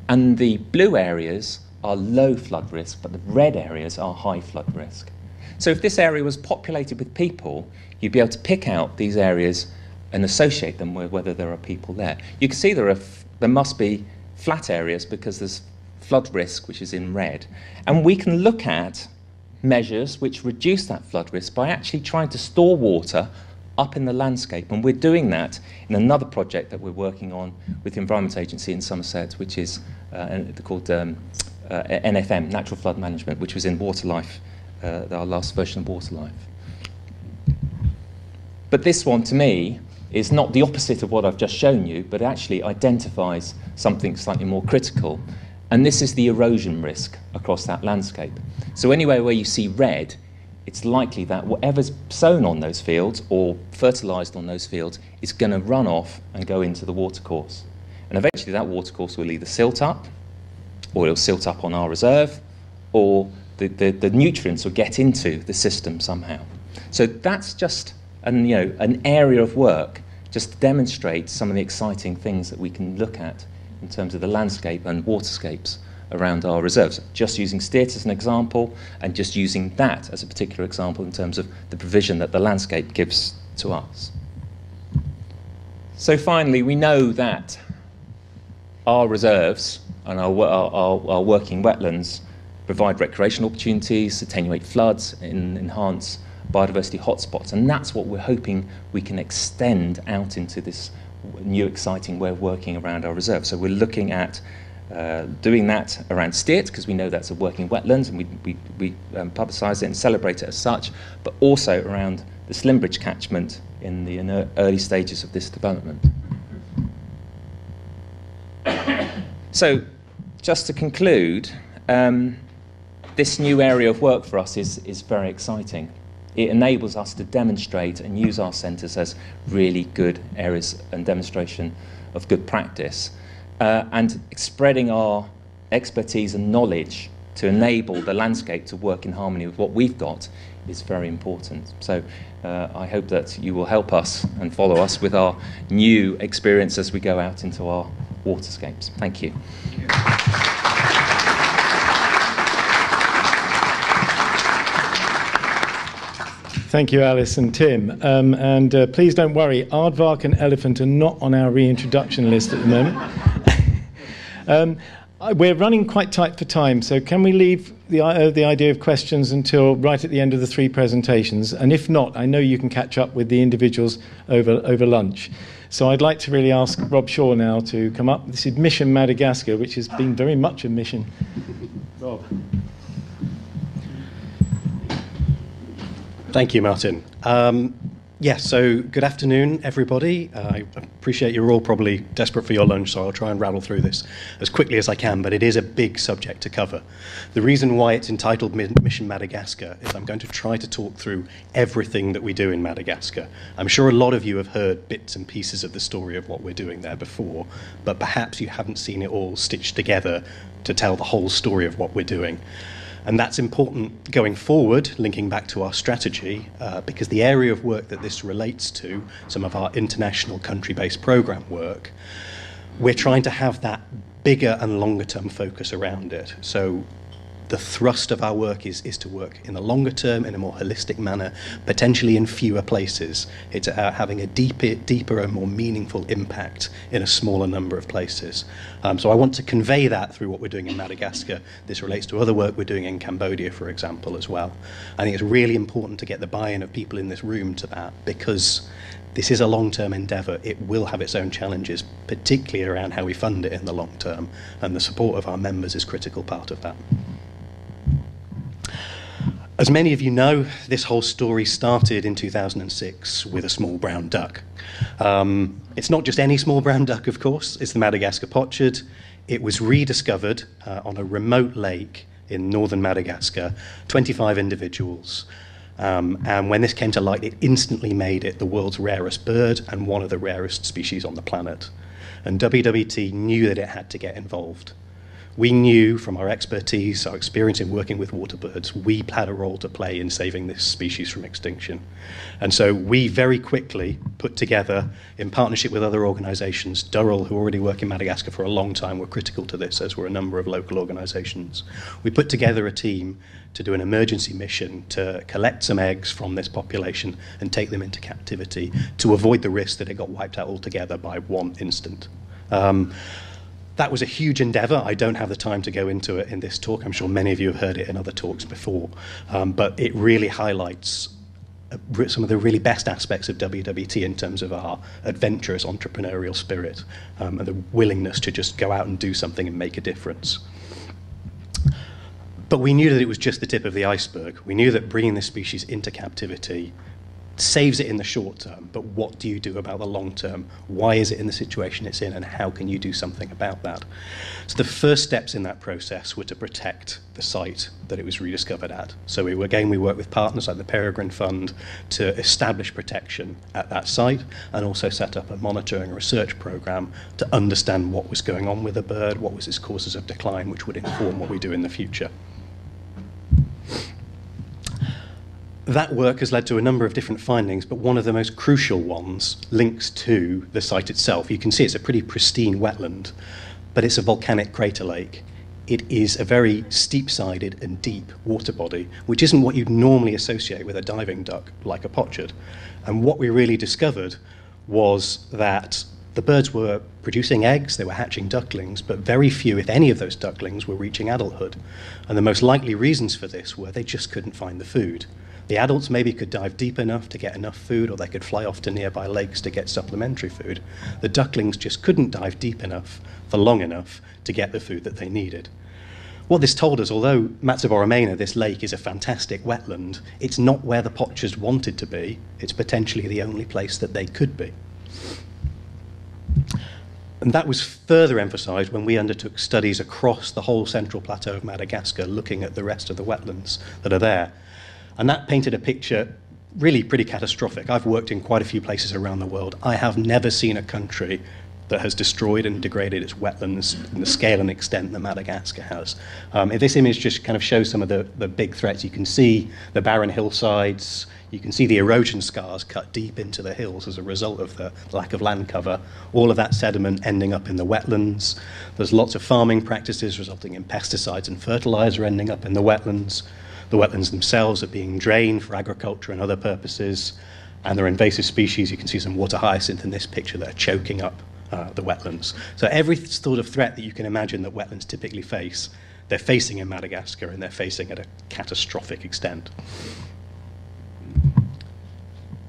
And the blue areas are low flood risk, but the red areas are high flood risk. So if this area was populated with people, you'd be able to pick out these areas and associate them with whether there are people there. You can see there must be flat areas because there's flood risk, which is in red. And we can look at measures which reduce that flood risk by actually trying to store water up in the landscape, and we're doing that in another project that we're working on with the Environment Agency in Somerset, which is called NFM, Natural Flood Management, which was in Waterlife, our last version of Waterlife. But this one, to me, is not the opposite of what I've just shown you, but actually identifies something slightly more critical, and this is the erosion risk across that landscape. So anywhere where you see red, it's likely that whatever's sown on those fields or fertilised on those fields is going to run off and go into the watercourse. And eventually that watercourse will either silt up, or it'll silt up on our reserve, or the nutrients will get into the system somehow. So that's just an area of work just to demonstrate some of the exciting things that we can look at in terms of the landscape and waterscapes around our reserves. Just using Steart as an example, and just using that as a particular example in terms of the provision that the landscape gives to us. So finally, we know that our reserves and our working wetlands provide recreational opportunities, attenuate floods, and enhance biodiversity hotspots, and that's what we're hoping we can extend out into this new exciting way of working around our reserve. So we're looking at doing that around Steert, because we know that's a working wetland, and we publicise it and celebrate it as such, but also around the Slimbridge catchment in the early stages of this development. So, just to conclude, this new area of work for us is very exciting. It enables us to demonstrate and use our centres as really good areas and demonstration of good practice. And spreading our expertise and knowledge to enable the landscape to work in harmony with what we've got is very important. So I hope that you will help us and follow us with our new experience as we go out into our waterscapes. Thank you. Thank you, Alice and Tim. Please don't worry, aardvark and elephant are not on our reintroduction list at the moment. We're running quite tight for time, so can we leave the idea of questions until right at the end of the three presentations? And if not, I know you can catch up with the individuals over lunch. So I'd like to really ask Rob Shaw now to come up. This is Mission Madagascar, which has been very much a mission. Rob. Thank you, Martin. So good afternoon, everybody. I appreciate you're all probably desperate for your lunch, so I'll try and rattle through this as quickly as I can, but it is a big subject to cover. The reason why it's entitled Mission Madagascar is I'm going to try to talk through everything that we do in Madagascar. I'm sure a lot of you have heard bits and pieces of the story of what we're doing there before, but perhaps you haven't seen it all stitched together to tell the whole story of what we're doing. And that's important going forward, linking back to our strategy, because the area of work that this relates to, some of our international country-based programme work, we're trying to have that bigger and longer-term focus around it. So the thrust of our work is to work in the longer term, in a more holistic manner, potentially in fewer places. It's having a deeper and more meaningful impact in a smaller number of places. So I want to convey that through what we're doing in Madagascar. This relates to other work we're doing in Cambodia, for example, as well. I think it's really important to get the buy-in of people in this room to that, because this is a long-term endeavour. It will have its own challenges, particularly around how we fund it in the long term, and the support of our members is a critical part of that. As many of you know, this whole story started in 2006 with a small brown duck. It's not just any small brown duck, of course, it's the Madagascar pochard. It was rediscovered on a remote lake in northern Madagascar, 25 individuals. And when this came to light, it instantly made it the world's rarest bird and one of the rarest species on the planet. And WWT knew that it had to get involved. We knew from our expertise, our experience in working with water birds, we had a role to play in saving this species from extinction. And so we very quickly put together, in partnership with other organisations, Durrell, who already work in Madagascar for a long time, were critical to this, as were a number of local organisations. We put together a team to do an emergency mission to collect some eggs from this population and take them into captivity to avoid the risk that it got wiped out altogether by one instant. That was a huge endeavour. I don't have the time to go into it in this talk. I'm sure many of you have heard it in other talks before. But it really highlights some of the really best aspects of WWT in terms of our adventurous entrepreneurial spirit and the willingness to just go out and do something and make a difference. But we knew that it was just the tip of the iceberg. We knew that bringing this species into captivity saves it in the short term, but what do you do about the long term? Why is it in the situation it's in, and how can you do something about that? So the first steps in that process were to protect the site that it was rediscovered at. So we worked with partners like the Peregrine Fund to establish protection at that site, and also set up a monitoring and research program to understand what was going on with the bird, what was its causes of decline, which would inform what we do in the future. That work has led to a number of different findings, but one of the most crucial ones links to the site itself. You can see it's a pretty pristine wetland, but it's a volcanic crater lake. It is a very steep-sided and deep water body, which isn't what you'd normally associate with a diving duck like a pochard. And what we really discovered was that the birds were producing eggs, they were hatching ducklings, but very few, if any of those ducklings, were reaching adulthood. And the most likely reasons for this were they just couldn't find the food. The adults maybe could dive deep enough to get enough food, or they could fly off to nearby lakes to get supplementary food. The ducklings just couldn't dive deep enough for long enough to get the food that they needed. What this told us, although Matsuboramena, this lake, is a fantastic wetland, it's not where the poachers wanted to be. It's potentially the only place that they could be. And that was further emphasised when we undertook studies across the whole central plateau of Madagascar, looking at the rest of the wetlands that are there. And that painted a picture really pretty catastrophic. I've worked in quite a few places around the world. I have never seen a country that has destroyed and degraded its wetlands in the scale and extent that Madagascar has. This image just kind of shows some of the big threats. You can see the barren hillsides. You can see the erosion scars cut deep into the hills as a result of the lack of land cover. All of that sediment ending up in the wetlands. There's lots of farming practices resulting in pesticides and fertilizer ending up in the wetlands. The wetlands themselves are being drained for agriculture and other purposes. And there are invasive species. You can see some water hyacinth in this picture that are choking up the wetlands. So every sort of threat that you can imagine that wetlands typically face, they're facing in Madagascar, and they're facing at a catastrophic extent.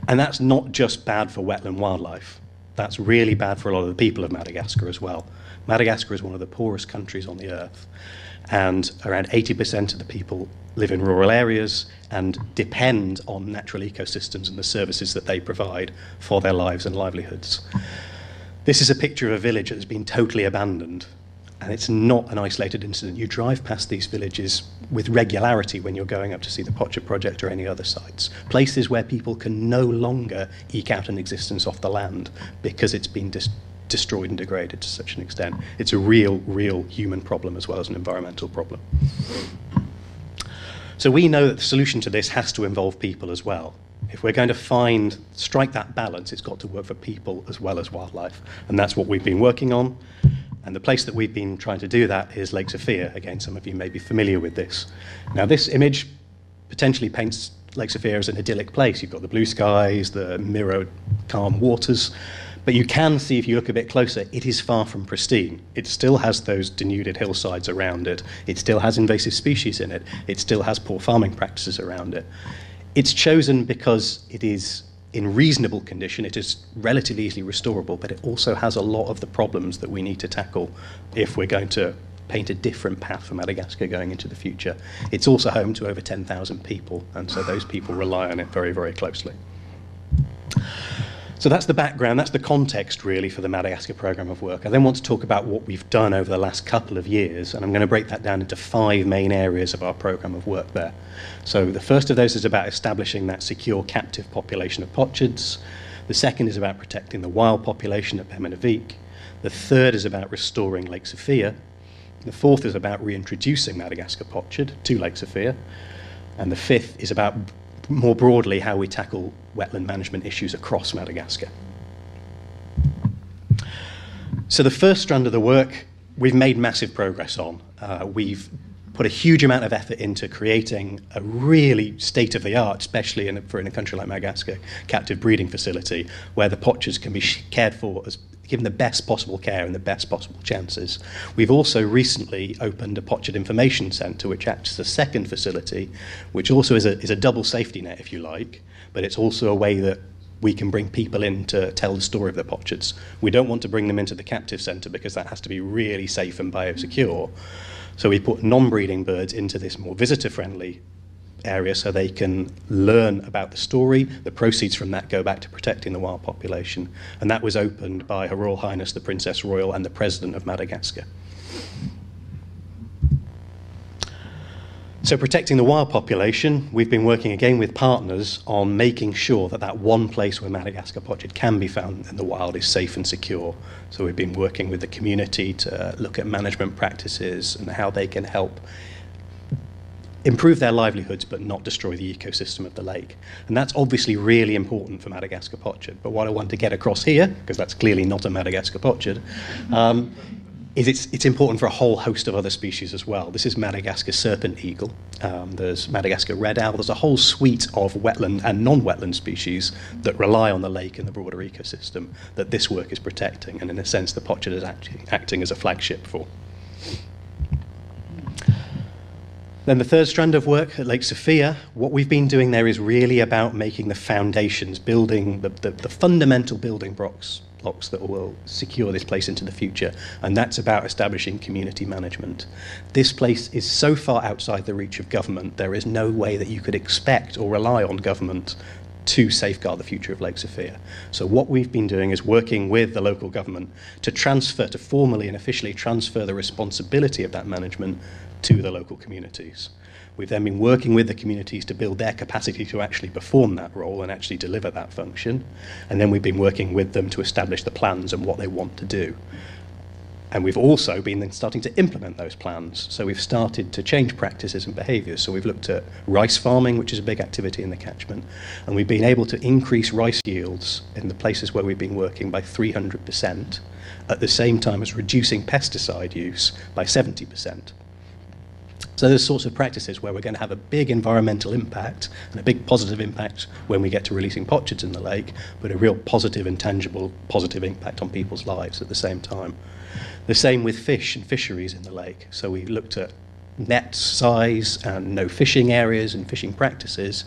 And that's not just bad for wetland wildlife. That's really bad for a lot of the people of Madagascar as well. Madagascar is one of the poorest countries on the earth, and around 80% of the people live in rural areas and depend on natural ecosystems and the services that they provide for their lives and livelihoods. This is a picture of a village that has been totally abandoned, and it's not an isolated incident. You drive past these villages with regularity when you're going up to see the Pocha project or any other sites. Places where people can no longer eke out an existence off the land because it's been destroyed and degraded to such an extent. It's a real human problem as well as an environmental problem. So we know that the solution to this has to involve people as well. If we're going to strike that balance, it's got to work for people as well as wildlife. And that's what we've been working on. And the place that we've been trying to do that is Lake Sofia. Again, some of you may be familiar with this. Now, this image potentially paints Lake Sofia as an idyllic place. You've got the blue skies, the mirrored calm waters. But you can see, if you look a bit closer, it is far from pristine. It still has those denuded hillsides around it. It still has invasive species in it. It still has poor farming practices around it. It's chosen because it is in reasonable condition. It is relatively easily restorable, but it also has a lot of the problems that we need to tackle if we're going to paint a different path for Madagascar going into the future. It's also home to over 10,000 people, and so those people rely on it very, very closely. So that's the background, that's the context really for the Madagascar programme of work. I then want to talk about what we've done over the last couple of years, and I'm going to break that down into 5 main areas of our programme of work there. So the first of those is about establishing that secure captive population of pochards. The second is about protecting the wild population at Pemenavik. The third is about restoring Lake Sofia. The fourth is about reintroducing Madagascar pochard to Lake Sofia. And the fifth is about, more broadly, how we tackle wetland management issues across Madagascar. So the first strand of the work we've made massive progress on. We've put a huge amount of effort into creating a really state-of-the-art, especially in a country like Madagascar, captive breeding facility where the pochards can be cared for, given the best possible care and the best possible chances. We've also recently opened a pochard information centre, which acts as a second facility, which also is a double safety net, if you like, but it's also a way that we can bring people in to tell the story of the pochards. We don't want to bring them into the captive centre because that has to be really safe and biosecure. So we put non-breeding birds into this more visitor-friendly area so they can learn about the story. The proceeds from that go back to protecting the wild population. And that was opened by Her Royal Highness the Princess Royal and the President of Madagascar. So protecting the wild population, we've been working again with partners on making sure that that one place where Madagascar pochard can be found in the wild is safe and secure. So we've been working with the community to look at management practices and how they can help improve their livelihoods but not destroy the ecosystem of the lake. And that's obviously really important for Madagascar pochard. But what I want to get across here, because that's clearly not a Madagascar pochard, is it's important for a whole host of other species as well. This is Madagascar serpent eagle. There's Madagascar red owl. There's a whole suite of wetland and non-wetland species that rely on the lake and the broader ecosystem that this work is protecting, and in a sense the pochard is acting as a flagship for. Then the third strand of work at Lake Sofia, what we've been doing there is really about making the foundations, building the fundamental building blocks that will secure this place into the future, and that's about establishing community management. This place is so far outside the reach of government, there is no way that you could expect or rely on government to safeguard the future of Lake Sofia. So what we've been doing is working with the local government to formally and officially transfer the responsibility of that management to the local communities. We've then been working with the communities to build their capacity to actually perform that role and actually deliver that function. And then we've been working with them to establish the plans and what they want to do. And we've also been then starting to implement those plans. So we've started to change practices and behaviours. So we've looked at rice farming, which is a big activity in the catchment. And we've been able to increase rice yields in the places where we've been working by 300%, at the same time as reducing pesticide use by 70%. So there's sorts of practices where we're going to have a big environmental impact and a big positive impact when we get to releasing pochads in the lake, but a real positive and tangible positive impact on people's lives at the same time. The same with fish and fisheries in the lake. So we looked at net size and no fishing areas and fishing practices,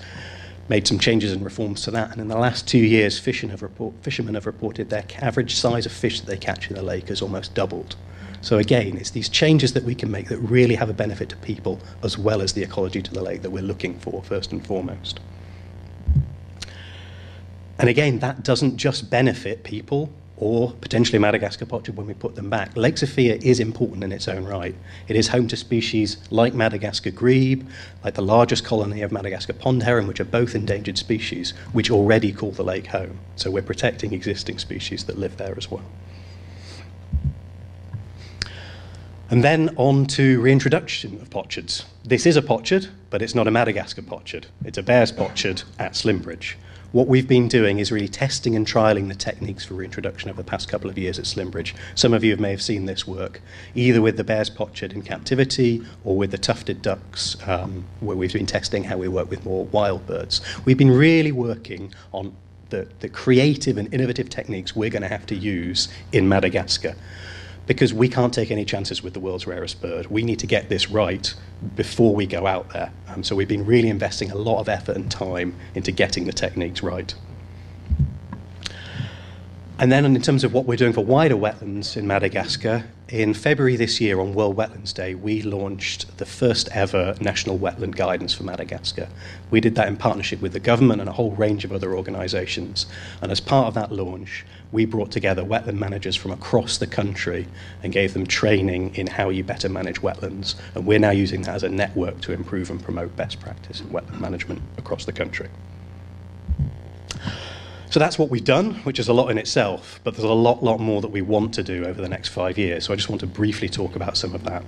made some changes and reforms to that, and in the last 2 years fishermen have reported their average size of fish that they catch in the lake has almost doubled. So again, it's these changes that we can make that really have a benefit to people as well as the ecology to the lake that we're looking for first and foremost. And again, that doesn't just benefit people or potentially Madagascar pochard when we put them back. Lake Sofia is important in its own right. It is home to species like Madagascar grebe, like the largest colony of Madagascar pond heron, which are both endangered species, which already call the lake home. So we're protecting existing species that live there as well. And then on to reintroduction of pochads. This is a pochard, but it's not a Madagascar pochard. It's a bear's pochard at Slimbridge. What we've been doing is really testing and trialling the techniques for reintroduction over the past couple of years at Slimbridge. Some of you may have seen this work, either with the bear's pochard in captivity or with the tufted ducks, where we've been testing how we work with more wild birds. We've been really working on the creative and innovative techniques we're going to have to use in Madagascar, because we can't take any chances with the world's rarest bird. We need to get this right before we go out there. So we've been really investing a lot of effort and time into getting the techniques right. And then in terms of what we're doing for wider wetlands in Madagascar, in February this year on World Wetlands Day, we launched the first ever national wetland guidance for Madagascar. We did that in partnership with the government and a whole range of other organisations. And as part of that launch, we brought together wetland managers from across the country and gave them training in how you better manage wetlands. And we're now using that as a network to improve and promote best practice in wetland management across the country. So that's what we've done, which is a lot in itself, but there's a lot more that we want to do over the next 5 years. So I just want to briefly talk about some of that.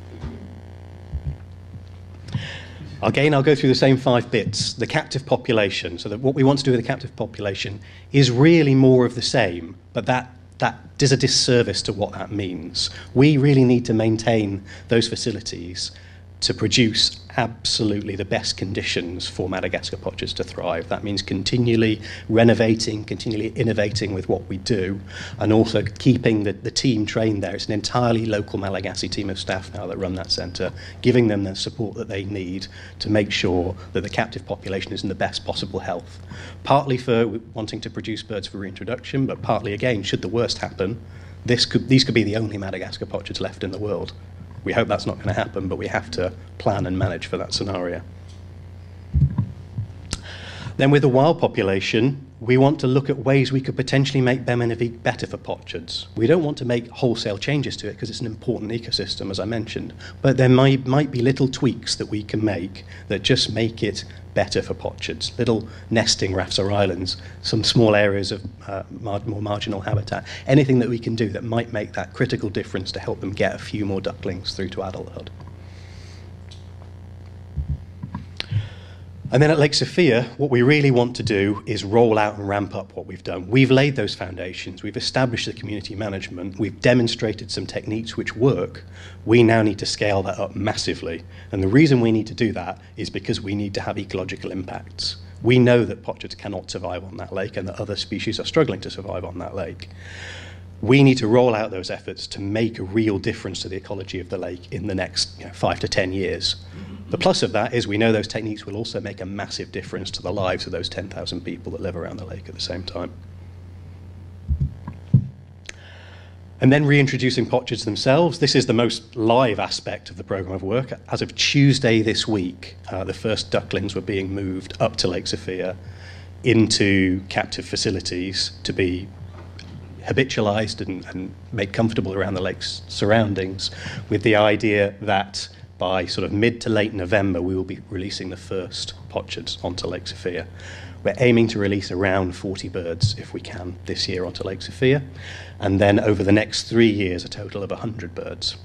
Again, I'll go through the same 5 bits. The captive population. So that what we want to do with the captive population is really more of the same, but that does a disservice to what that means. We really need to maintain those facilities to produce absolutely the best conditions for Madagascar pochers to thrive. That means continually renovating, continually innovating with what we do, and also keeping the team trained there. It's an entirely local Malagasy team of staff now that run that centre, giving them the support that they need to make sure that the captive population is in the best possible health. Partly for wanting to produce birds for reintroduction, but partly, again, should the worst happen, these could be the only Madagascar pochards left in the world. We hope that's not going to happen, but we have to plan and manage for that scenario. Then with the wild population, we want to look at ways we could potentially make Bemenavik better for pochards. We don't want to make wholesale changes to it because it's an important ecosystem, as I mentioned, but there might be little tweaks that we can make that just make it better for pochards. Little nesting rafts or islands, some small areas of more marginal habitat, anything that we can do that might make that critical difference to help them get a few more ducklings through to adulthood. And then at Lake Sofia, what we really want to do is roll out and ramp up what we've done. We've laid those foundations, we've established the community management, we've demonstrated some techniques which work. We now need to scale that up massively. And the reason we need to do that is because we need to have ecological impacts. We know that pochards cannot survive on that lake and that other species are struggling to survive on that lake. We need to roll out those efforts to make a real difference to the ecology of the lake in the next 5 to 10 years. The plus of that is we know those techniques will also make a massive difference to the lives of those 10,000 people that live around the lake at the same time. And then reintroducing pochards themselves. This is the most live aspect of the programme of work. As of Tuesday this week, the first ducklings were being moved up to Lake Sofia into captive facilities to be habitualised and made comfortable around the lake's surroundings, with the idea that by sort of mid to late November we will be releasing the first pochards onto Lake Sofia. We're aiming to release around 40 birds, if we can, this year onto Lake Sofia, and then over the next 3 years a total of 100 birds.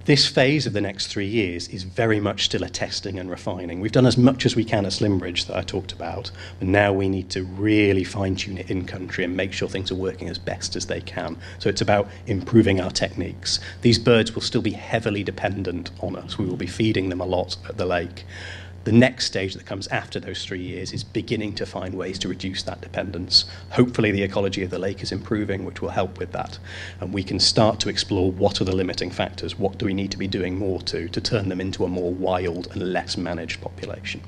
This phase of the next 3 years is very much still a testing and refining. We've done as much as we can at Slimbridge that I talked about, but now we need to really fine-tune it in country and make sure things are working as best as they can. So it's about improving our techniques. These birds will still be heavily dependent on us. We will be feeding them a lot at the lake. The next stage that comes after those 3 years is beginning to find ways to reduce that dependence. Hopefully the ecology of the lake is improving, which will help with that. And we can start to explore what are the limiting factors, what do we need to be doing more to turn them into a more wild and less managed population.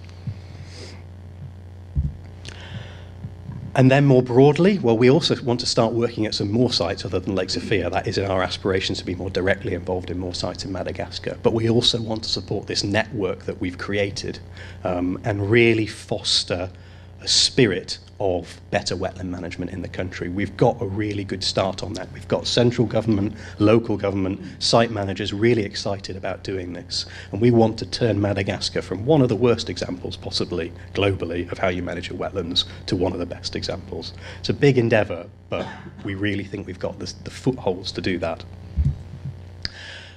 And then more broadly, well, we also want to start working at some more sites other than Lake Sofia. That is in our aspirations to be more directly involved in more sites in Madagascar. But we also want to support this network that we've created and really foster a spirit of better wetland management in the country. We've got a really good start on that. We've got central government, local government, site managers really excited about doing this. And we want to turn Madagascar from one of the worst examples, possibly globally, of how you manage your wetlands to one of the best examples. It's a big endeavour, but we really think we've got the footholds to do that.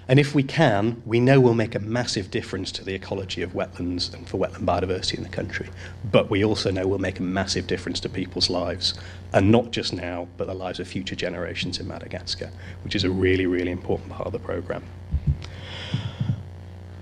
And if we can, we know we'll make a massive difference to the ecology of wetlands and for wetland biodiversity in the country. But we also know we'll make a massive difference to people's lives, and not just now, but the lives of future generations in Madagascar, which is a really, really important part of the programme.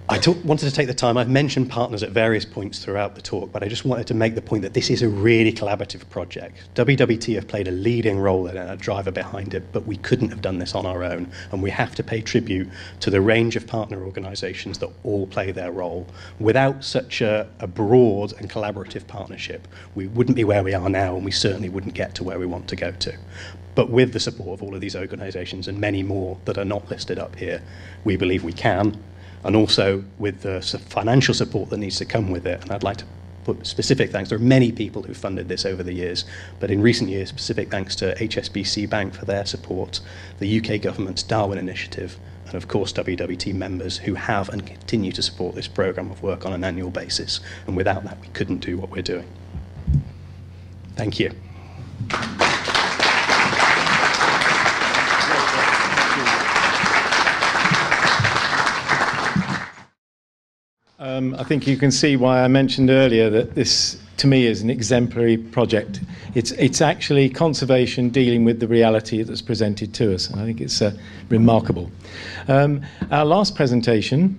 I wanted to take the time, I've mentioned partners at various points throughout the talk, but I just wanted to make the point that this is a really collaborative project. WWT have played a leading role in it and a driver behind it, but we couldn't have done this on our own, and we have to pay tribute to the range of partner organisations that all play their role. Without such a broad and collaborative partnership, we wouldn't be where we are now, and we certainly wouldn't get to where we want to go to. But with the support of all of these organisations and many more that are not listed up here, we believe we can. And also with the financial support that needs to come with it. And I'd like to put specific thanks. There are many people who funded this over the years, but in recent years, specific thanks to HSBC Bank for their support, the UK government's Darwin Initiative, and of course WWT members who have and continue to support this programme of work on an annual basis. And without that, we couldn't do what we're doing. Thank you. I think you can see why I mentioned earlier that this, to me, is an exemplary project. It's actually conservation dealing with the reality that's presented to us, and I think it's remarkable. Our last presentation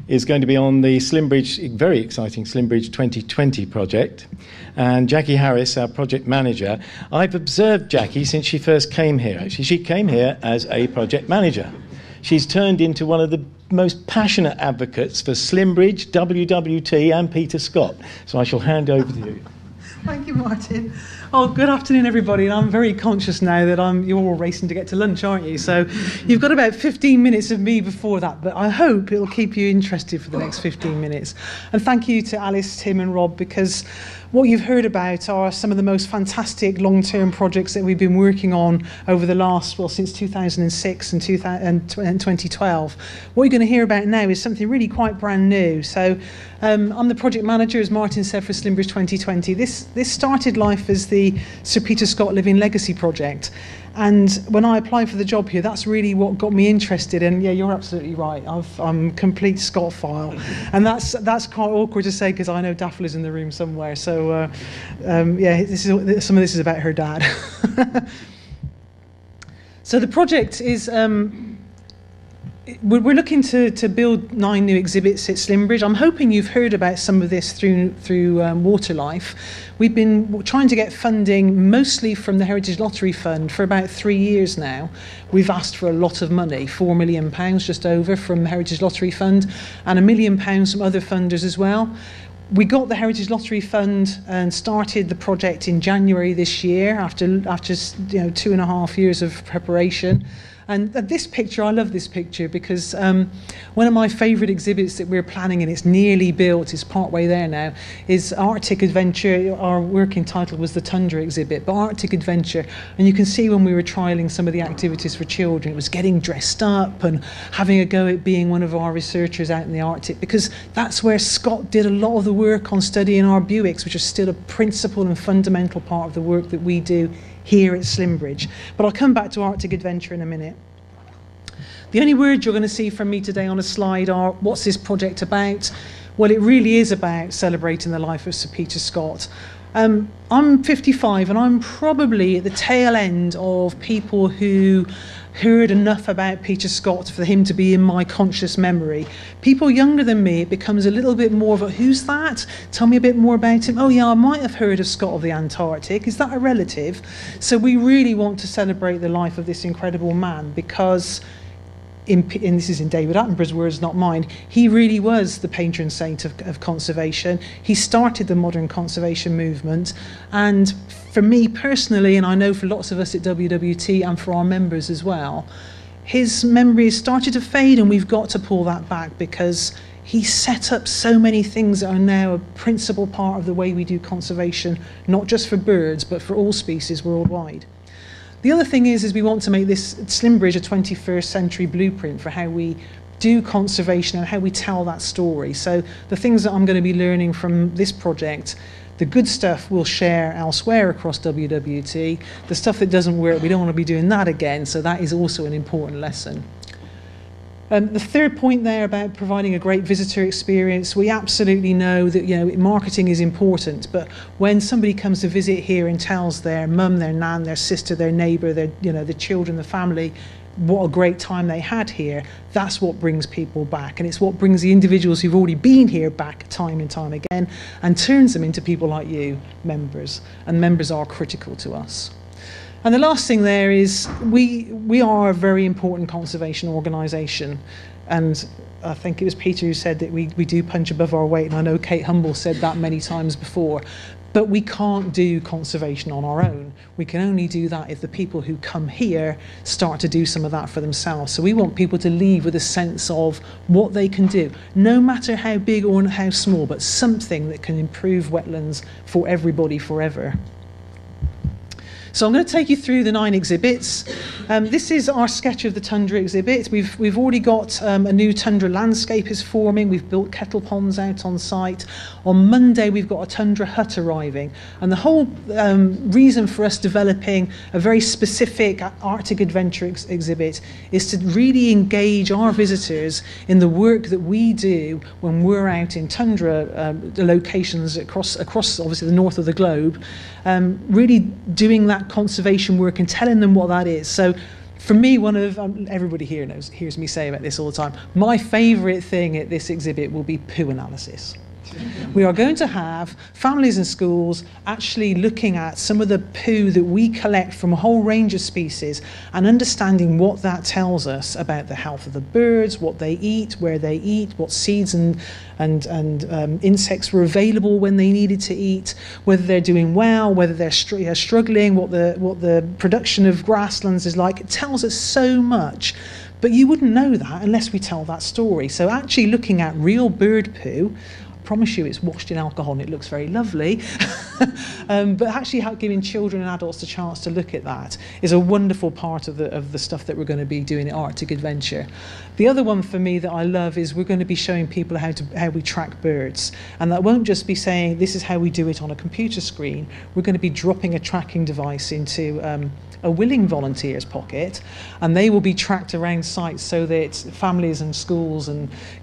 is going to be on the Slimbridge, very exciting Slimbridge 2020 project, and Jackie Harris, our project manager. I've observed Jackie since she first came here. Actually, she came here as a project manager. She's turned into one of the most passionate advocates for Slimbridge, WWT and Peter Scott. So I shall hand over to you. Thank you, Martin. Oh, good afternoon, everybody. And I'm very conscious now that you're all racing to get to lunch, aren't you? So you've got about 15 minutes of me before that, but I hope it'll keep you interested for the next 15 minutes. And thank you to Alice, Tim and Rob, because what you've heard about are some of the most fantastic long-term projects that we've been working on over the last, well, since 2006 and 2012. What you're going to hear about now is something really quite brand new. So I'm the project manager, as Martin said, for Slimbridge 2020. This started life as the Sir Peter Scott Living Legacy project. And when I applied for the job here, that's really what got me interested. And yeah, you're absolutely right. I'm complete Scott-phile, and that's quite awkward to say because I know Daffel is in the room somewhere. So yeah, some of this is about her dad. So the project is. we're looking to build 9 new exhibits at Slimbridge. I'm hoping you've heard about some of this through Waterlife. We've been trying to get funding mostly from the Heritage Lottery Fund for about 3 years now. We've asked for a lot of money, £4 million just over from the Heritage Lottery Fund, and £1 million from other funders as well. We got the Heritage Lottery Fund and started the project in January this year after 2.5 years of preparation. And this picture, I love this picture because one of my favourite exhibits that we're planning, and it's nearly built, it's partway there now, is Arctic Adventure. Our working title was the Tundra Exhibit, but Arctic Adventure. And you can see when we were trialling some of the activities for children, it was getting dressed up and having a go at being one of our researchers out in the Arctic, because that's where Scott did a lot of the work on studying our Buicks, which are still a principal and fundamental part of the work that we do here at Slimbridge. But I'll come back to Arctic Adventure in a minute. The only words you're going to see from me today on a slide are, what's this project about? Well, it really is about celebrating the life of Sir Peter Scott. I'm 55 and I'm probably at the tail end of people who heard enough about Peter Scott for him to be in my conscious memory. People younger than me, it becomes a little bit more of a, who's that? Tell me a bit more about him. Oh yeah, I might have heard of Scott of the Antarctic. Is that a relative? So we really want to celebrate the life of this incredible man, because and this is in David Attenborough's words, not mine, he really was the patron saint of conservation. He started the modern conservation movement, and for me personally, and I know for lots of us at WWT and for our members as well, his memory has started to fade, and we've got to pull that back, because he set up so many things that are now a principal part of the way we do conservation, not just for birds, but for all species worldwide. The other thing is we want to make this Slimbridge a 21st century blueprint for how we do conservation and how we tell that story. So the things that I'm going to be learning from this project, the good stuff we'll share elsewhere across WWT. The stuff that doesn't work, we don't want to be doing that again, so that is also an important lesson. The third point there about providing a great visitor experience, we absolutely know that marketing is important, but when somebody comes to visit here and tells their mum, their nan, their sister, their neighbour, their the children, the family, what a great time they had here, that's what brings people back, and it's what brings the individuals who've already been here back time and time again and turns them into people like you, members, and members are critical to us. And the last thing there is we are a very important conservation organisation, and I think it was Peter who said that we do punch above our weight, and I know Kate Humble said that many times before, but we can't do conservation on our own. We can only do that if the people who come here start to do some of that for themselves. So we want people to leave with a sense of what they can do, no matter how big or how small, but something that can improve wetlands for everybody forever. So I'm going to take you through the 9 exhibits. This is our sketch of the Tundra exhibit. We've already got a new Tundra landscape is forming. We've built kettle ponds out on site. On Monday, we've got a Tundra hut arriving. And the whole reason for us developing a very specific Arctic adventure exhibit is to really engage our visitors in the work that we do when we're out in Tundra locations across obviously the north of the globe, really doing that conservation work and telling them what that is. So for me, one of everybody here hears me say about this all the time, my favourite thing at this exhibit will be poo analysis. We are going to have families and schools actually looking at some of the poo that we collect from a whole range of species and understanding what that tells us about the health of the birds, what they eat, where they eat, what seeds and insects were available when they needed to eat, whether they're doing well, whether they're struggling, what the production of grasslands is like. It tells us so much. But you wouldn't know that unless we tell that story. So actually looking at real bird poo, promise you it's washed in alcohol and it looks very lovely, but actually giving children and adults a chance to look at that is a wonderful part of the stuff that we're going to be doing at Arctic Adventure. The other one for me that I love is we're going to be showing people how we track birds, and that won't just be saying this is how we do it on a computer screen. We're going to be dropping a tracking device into a willing volunteer's pocket, and they will be tracked around sites so that families and schools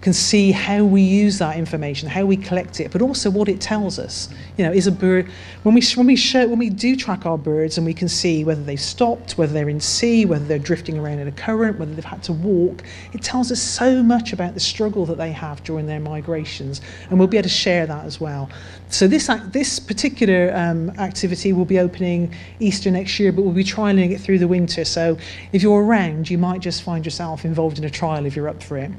can see how we use that information, how we collect it, but also what it tells us. You know, is a bird, when we do track our birds and we can see whether they've stopped, whether they're in sea, whether they're drifting around in a current, whether they've had to walk, it tells us so much about the struggle that they have during their migrations, and we'll be able to share that as well. So this particular activity will be opening Easter next year, but we'll be trialling it through the winter. So if you're around, you might just find yourself involved in a trial if you're up for it.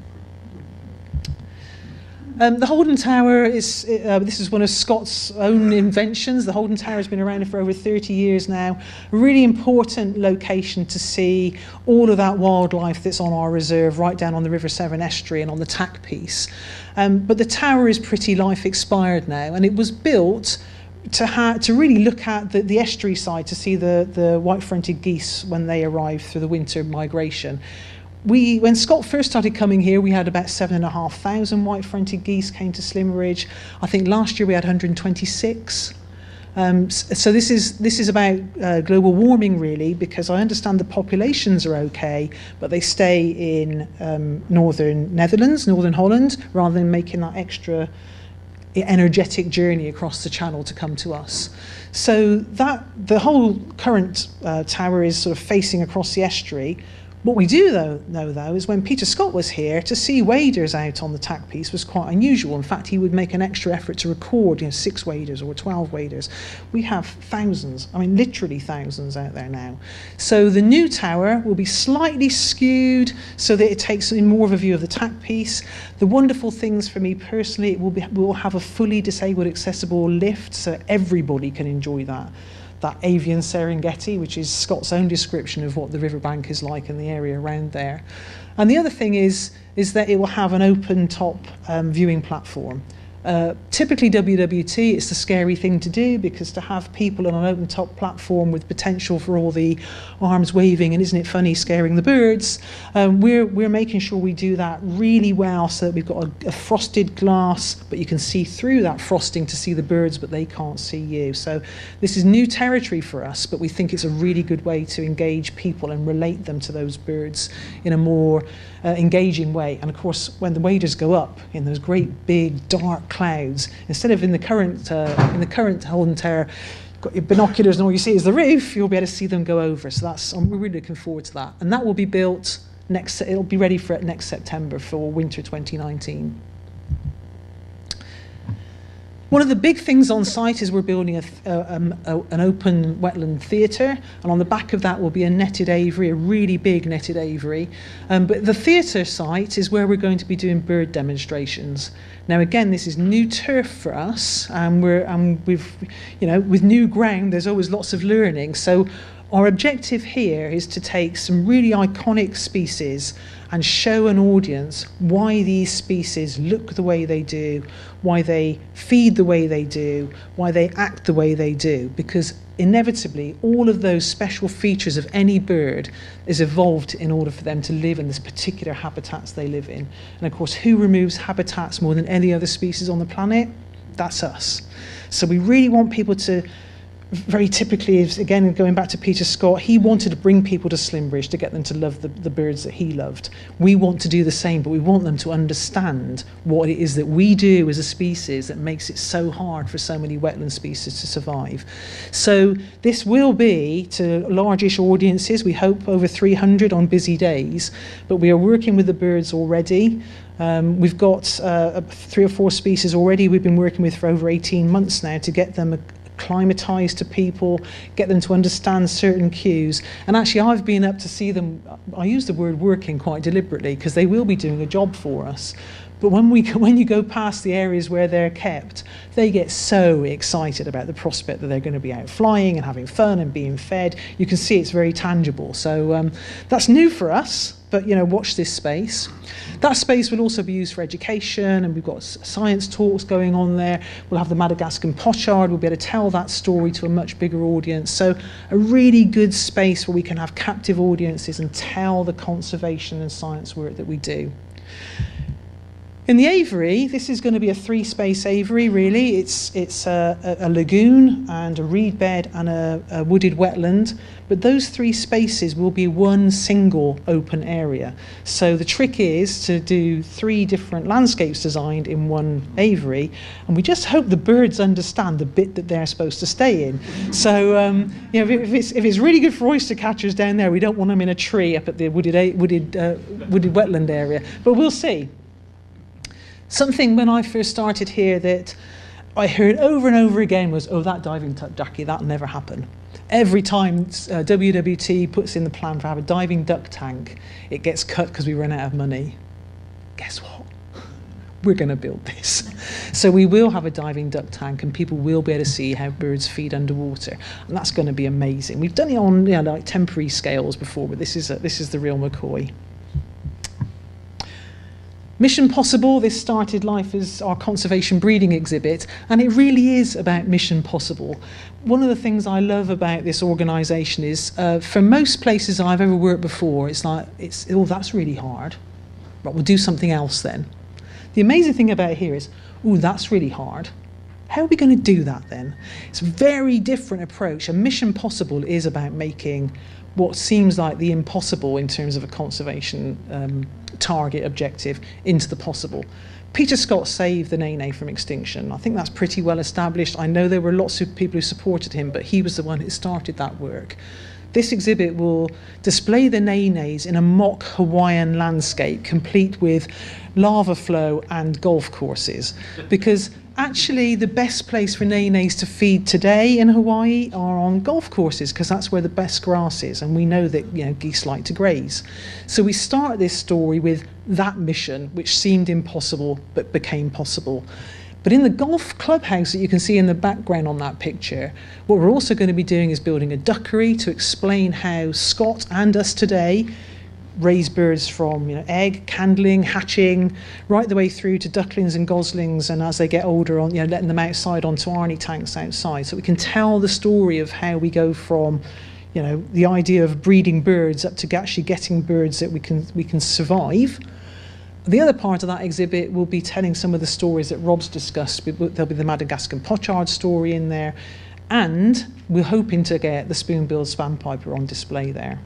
The Holden Tower is this is one of Scott's own inventions. The Holden Tower has been around for over 30 years now. A really important location to see all of that wildlife that's on our reserve, right down on the River Severn estuary and on the tack piece. But the tower is pretty life expired now, and it was built to really look at the estuary side, to see the white-fronted geese when they arrive through the winter migration. When Scott first started coming here, we had about 7,500 white-fronted geese came to Slimmeridge. I think last year we had 126. So this is about global warming, really, because I understand the populations are okay, but they stay in northern Netherlands, northern Holland, rather than making that extra energetic journey across the channel to come to us. So the whole current tower is sort of facing across the estuary. What we do know, though, is when Peter Scott was here, to see waders out on the tack piece was quite unusual. In fact, he would make an extra effort to record, 6 waders or 12 waders. We have thousands, I mean literally thousands out there now. So the new tower will be slightly skewed so that it takes in more of a view of the tack piece. The wonderful things for me personally, we'll have a fully disabled accessible lift, so everybody can enjoy that avian Serengeti, which is Scott's own description of what the riverbank is like in the area around there. And the other thing is that it will have an open top viewing platform. Typically WWT, it's the scary thing to do, because to have people on an open top platform with potential for all the arms waving and isn't it funny scaring the birds, we're making sure we do that really well, so that we've got a frosted glass, but you can see through that frosting to see the birds, but they can't see you. So this is new territory for us, but we think it's a really good way to engage people and relate them to those birds in a more engaging way. And of course, when the waders go up in those great big dark clouds, instead of in the current Holden Tower, got your binoculars and all you see is the roof, you'll be able to see them go over. So we're really looking forward to that. And that will be built it'll be ready for next September for winter 2019. One of the big things on site is we're building an open wetland theatre, and on the back of that will be a netted aviary, a really big netted aviary. But the theatre site is where we're going to be doing bird demonstrations. Now, again, this is new turf for us, and with new ground, there's always lots of learning. So our objective here is to take some really iconic species and show an audience why these species look the way they do, why they feed the way they do, why they act the way they do, because inevitably all of those special features of any bird is evolved in order for them to live in this particular habitats they live in. And of course, who removes habitats more than any other species on the planet? That's us. So we really want people to, very typically, again, going back to Peter Scott, he wanted to bring people to Slimmeridge to get them to love the birds that he loved. We want to do the same, but we want them to understand what it is that we do as a species that makes it so hard for so many wetland species to survive. So this will be to largish audiences, we hope over 300 on busy days, but we are working with the birds already. We've got 3 or 4 species already we've been working with for over 18 months now to get them acclimatized to people, get them to understand certain cues. And actually, I've been up to see them. I use the word working quite deliberately, because they will be doing a job for us. But when you go past the areas where they're kept, they get so excited about the prospect that they're going to be out flying and having fun and being fed. You can see it's very tangible. So that's new for us, but watch this space. That space will also be used for education, and we've got science talks going on there. We'll have the Madagascan pochard. We'll be able to tell that story to a much bigger audience. So a really good space where we can have captive audiences and tell the conservation and science work that we do. In the aviary, this is going to be a 3-space aviary, really. It's a lagoon and a reed bed and a wooded wetland, but those 3 spaces will be one single open area. So the trick is to do 3 different landscapes designed in one aviary, and we just hope the birds understand the bit that they're supposed to stay in. So you know, if it's really good for oyster catchers down there, we don't want them in a tree up at the wooded wetland area, but we'll see. Something when I first started here that I heard over and over again was, oh, that diving ducky, that'll never happen. Every time WWT puts in the plan to have a diving duck tank, it gets cut because we run out of money. Guess what? We're going to build this. So we will have a diving duck tank and people will be able to see how birds feed underwater. And that's going to be amazing. We've done it on like temporary scales before, but this is the real McCoy. Mission Possible, this started life as our conservation breeding exhibit, and it really is about Mission Possible. One of the things I love about this organisation is, for most places I've ever worked before, it's like, oh, that's really hard. Right, we'll do something else then. The amazing thing about here is, oh, that's really hard. How are we going to do that then? It's a very different approach, and Mission Possible is about making what seems like the impossible in terms of a conservation target objective into the possible. Peter Scott saved the nene from extinction. I think that's pretty well established. I know there were lots of people who supported him, but he was the one who started that work. This exhibit will display the nenes in a mock Hawaiian landscape, complete with lava flow and golf courses, because actually the best place for nenes to feed today in Hawaii are on golf courses, because that's where the best grass is, and we know that, you know, geese like to graze. So we start this story with that mission, which seemed impossible but became possible. But in the golf clubhouse that you can see in the background on that picture, what we're also going to be doing is building a duckery to explain how Scott and us today raise birds from, you know, egg, candling, hatching, right the way through to ducklings and goslings, and as they get older, on, you know, letting them outside onto Arnie tanks outside. So we can tell the story of how we go from, you know, the idea of breeding birds up to actually getting birds that we can survive. The other part of that exhibit will be telling some of the stories that Rob's discussed. There'll be the Madagascar pochard story in there, and we're hoping to get the spoon-billed sandpiper on display there.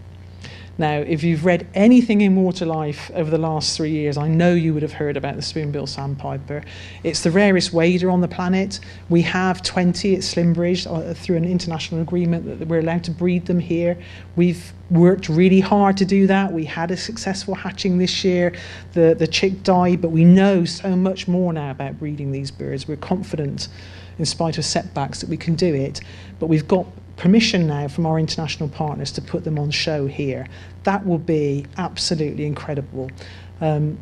Now, if you've read anything in water life over the last 3 years, I know you would have heard about the spoon-billed sandpiper. It's the rarest wader on the planet. We have 20 at Slimbridge through an international agreement that we're allowed to breed them here. We've worked really hard to do that. We had a successful hatching this year. The chick died, but we know so much more now about breeding these birds. We're confident, in spite of setbacks, that we can do it. But we've got permission now from our international partners to put them on show here. That will be absolutely incredible. I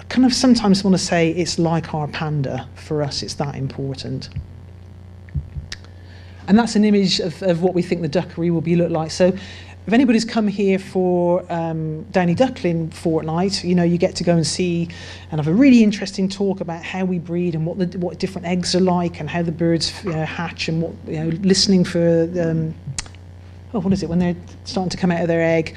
kind of sometimes want to say it's like our panda. For us, it's that important. And that's an image of what we think the duckery will look like. So if anybody's come here for Downy Duckling fortnight, you know, you get to go and see and have a really interesting talk about how we breed and what different eggs are like and how the birds hatch, and what, you know, listening for what is it when they're starting to come out of their egg,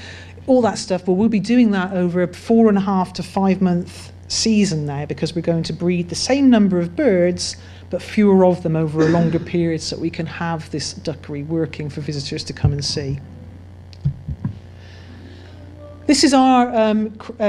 all that stuff. Well, we'll be doing that over a 4.5 to 5 month season now, because we're going to breed the same number of birds but fewer of them over a longer period, so that we can have this duckery working for visitors to come and see. This is our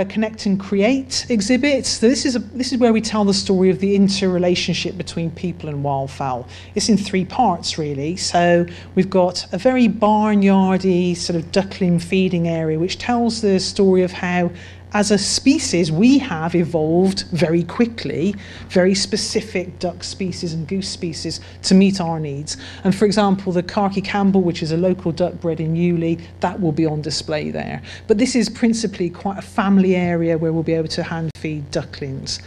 Connect and Create exhibit. So this is where we tell the story of the interrelationship between people and wildfowl. It's in 3 parts, really. So we've got a very barnyardy sort of duckling feeding area, which tells the story of how, as a species, we have evolved very quickly, very specific duck species and goose species to meet our needs. And for example, the Carkey Campbell, which is a local duck bred in Ewley, that will be on display there. But this is principally quite a family area where we'll be able to hand feed ducklings.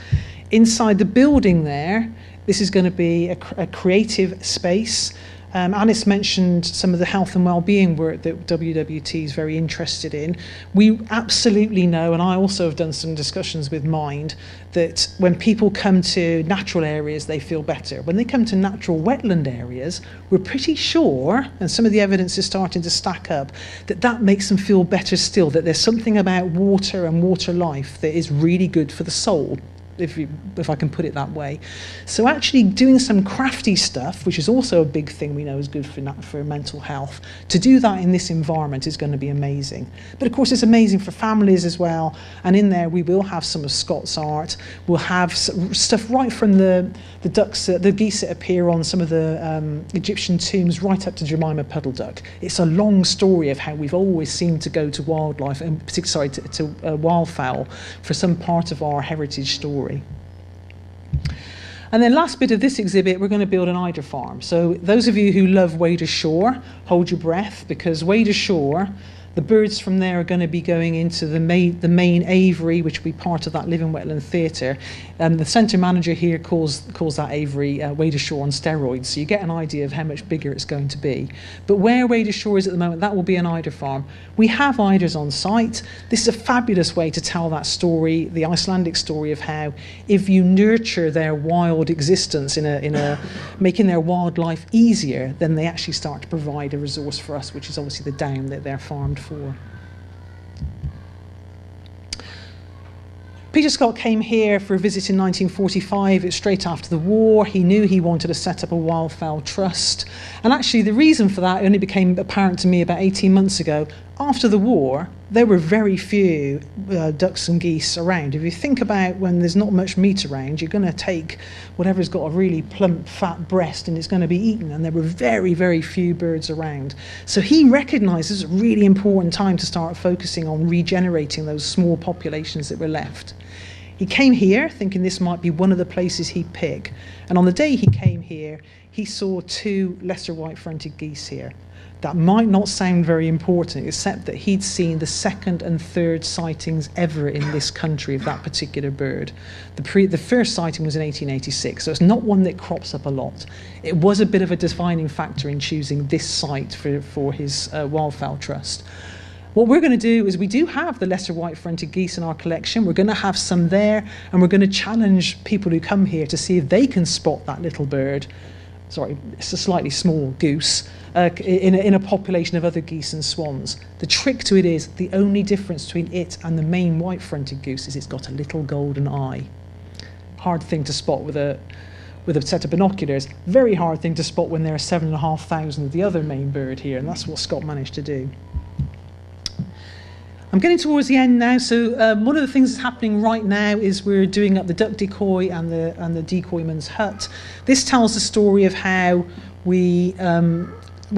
Inside the building there, this is going to be a creative space. Alice mentioned some of the health and well-being work that WWT is very interested in. We absolutely know, and I also have done some discussions with Mind, that when people come to natural areas, they feel better. When they come to natural wetland areas, we're pretty sure, and some of the evidence is starting to stack up, that that makes them feel better still, that there's something about water and water life that is really good for the soul. if I can put it that way. So actually doing some crafty stuff, which is also a big thing we know is good for mental health, to do that in this environment is going to be amazing. But of course it's amazing for families as well, and in there we will have some of Scott's art. We'll have stuff right from the ducks, the geese that appear on some of the Egyptian tombs, right up to Jemima Puddle Duck. It's a long story of how we've always seemed to go to wildlife, and particularly to wildfowl, for some part of our heritage story. And then last bit of this exhibit, we're going to build an eider farm. So those of you who love Wade Ashore, hold your breath, because Wade Ashore, the birds from there are going to be going into the main aviary, which will be part of that Living Wetland Theatre. The centre manager here calls that aviary Wade Ashore on steroids, so you get an idea of how much bigger it's going to be. But where Wade Ashore is at the moment, that will be an eider farm. We have eiders on site. This is a fabulous way to tell that story, the Icelandic story of how if you nurture their wild existence in making their wildlife easier, then they actually start to provide a resource for us, which is obviously the down that they're farmed for. Peter Scott came here for a visit in 1945. It's straight after the war. He knew he wanted to set up a wildfowl trust. And actually the reason for that only became apparent to me about 18 months ago. After the war, there were very few ducks and geese around. If you think about when there's not much meat around, you're going to take whatever's got a really plump, fat breast and it's going to be eaten. And there were very, very few birds around. So he recognised it's a really important time to start focusing on regenerating those small populations that were left. He came here thinking this might be one of the places he'd pick. And on the day he came here, he saw 2 lesser white-fronted geese here. That might not sound very important, except that he'd seen the 2nd and 3rd sightings ever in this country of that particular bird. The first sighting was in 1886, so it's not one that crops up a lot. It was a bit of a defining factor in choosing this site for his wildfowl trust. What we're going to do is we do have the lesser white-fronted geese in our collection. We're going to have some there, and we're going to challenge people who come here to see if they can spot that little bird. Sorry, it's a slightly small goose in a population of other geese and swans. The trick to it is the only difference between it and the main white-fronted goose is it's got a little golden eye. Hard thing to spot with a set of binoculars. Very hard thing to spot when there are 7,500 of the other main bird here, and that's what Scott managed to do. I'm getting towards the end now, so one of the things that's happening right now is we're doing up the duck decoy and the decoyman's hut. This tells the story of how we,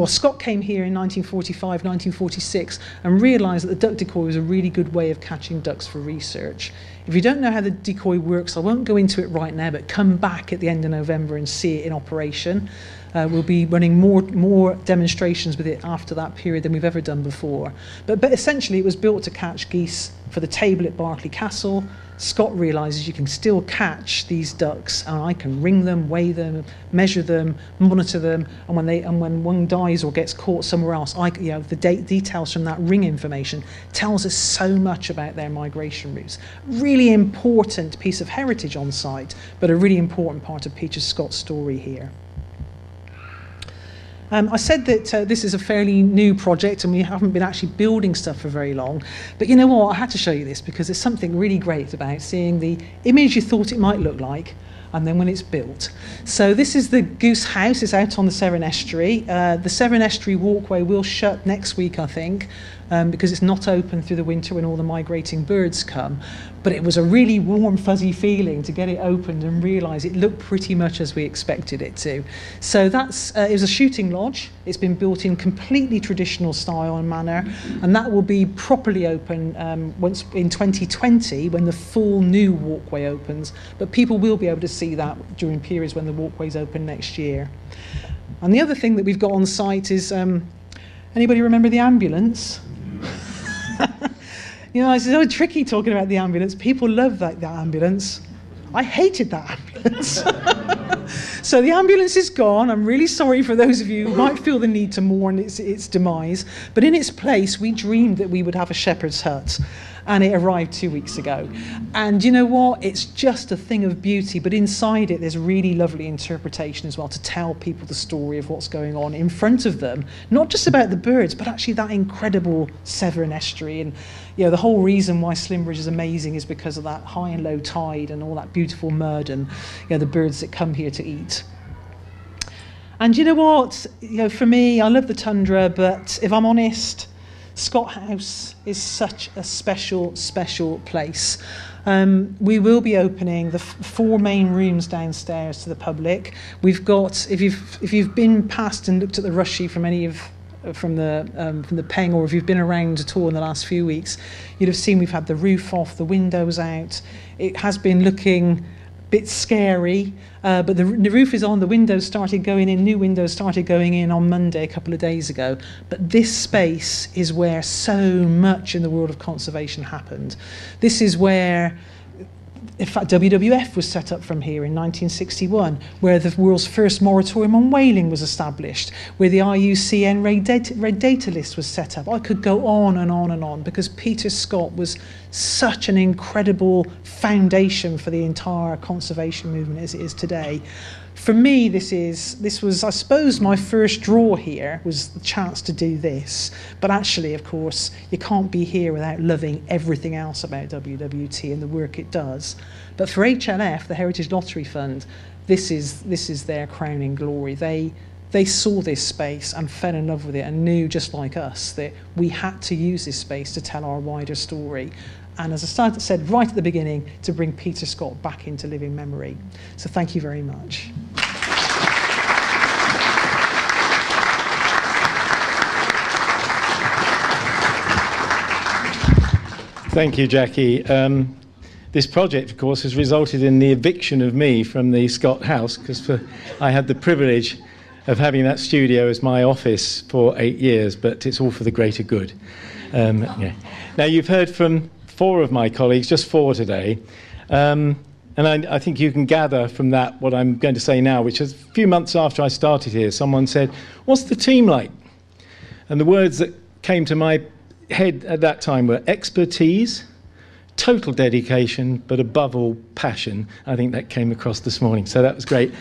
Scott came here in 1945, 1946 and realised that the duck decoy was a really good way of catching ducks for research. If you don't know how the decoy works, I won't go into it right now, but come back at the end of November and see it in operation. We'll be running more demonstrations with it after that period than we've ever done before. But essentially it was built to catch geese for the table at Berkeley Castle. Scott realises you can still catch these ducks, and I can ring them, weigh them, measure them, monitor them, and when one dies or gets caught somewhere else, the details from that ring information tells us so much about their migration routes. Really important piece of heritage on site, but a really important part of Peter Scott's story here. I said that this is a fairly new project and we haven't been actually building stuff for very long. But you know what? I had to show you this because there's something really great about seeing the image you thought it might look like and then when it's built. So this is the Goose House. It's out on the Severn Estuary. The Severn Estuary walkway will shut next week, I think, because it's not open through the winter when all the migrating birds come. But it was a really warm, fuzzy feeling to get it opened and realise it looked pretty much as we expected it to. So it was a shooting lodge. It's been built in completely traditional style and manner, and that will be properly open once in 2020 when the full new walkway opens. But people will be able to see that during periods when the walkway's open next year. And the other thing that we've got on site is, anybody remember the ambulance? You know, it's so tricky talking about the ambulance. People love that ambulance. I hated that ambulance. So the ambulance is gone. I'm really sorry for those of you who might feel the need to mourn its demise. But in its place, we dreamed that we would have a shepherd's hut. and it arrived 2 weeks ago. And you know what? It's just a thing of beauty, but inside it there's really lovely interpretation as well to tell people the story of what's going on in front of them, not just about the birds, but actually that incredible Severn estuary. And you know, the whole reason why Slimbridge is amazing is because of that high and low tide and all that beautiful mud and you know, the birds that come here to eat. And you know what? You know, for me, I love the Tundra, but if I'm honest, Scott House is such a special, special place. We will be opening the 4 main rooms downstairs to the public. We've got, if you've been past and looked at the Rushy from any of from the Peng, or if you've been around at all in the last few weeks, you'd have seen we've had the roof off, the windows out. It has been looking bit scary, but the roof is on, the windows started going in, new windows started going in on Monday a couple of days ago. But this space is where so much in the world of conservation happened. This is where, in fact, WWF was set up from here in 1961, where the world's first moratorium on whaling was established, where the IUCN Red Data List was set up. I could go on and on and on, because Peter Scott was such an incredible foundation for the entire conservation movement as it is today. For me, this was, I suppose, my first draw here, was the chance to do this. But actually, of course, you can't be here without loving everything else about WWT and the work it does. But for HLF, the Heritage Lottery Fund, this is their crowning glory. They saw this space and fell in love with it and knew, just like us, that we had to use this space to tell our wider story. And as I said right at the beginning, to bring Peter Scott back into living memory. So thank you very much. Thank you, Jackie. This project, of course, has resulted in the eviction of me from the Scott House, because I had the privilege of having that studio as my office for 8 years, but it's all for the greater good. Yeah. Now, you've heard from 4 of my colleagues, just 4 today, and I think you can gather from that what I'm going to say now, which is a few months after I started here, someone said, "What's the team like?" And the words that came to my head at that time were expertise, total dedication, but above all, passion. I think that came across this morning, so that was great.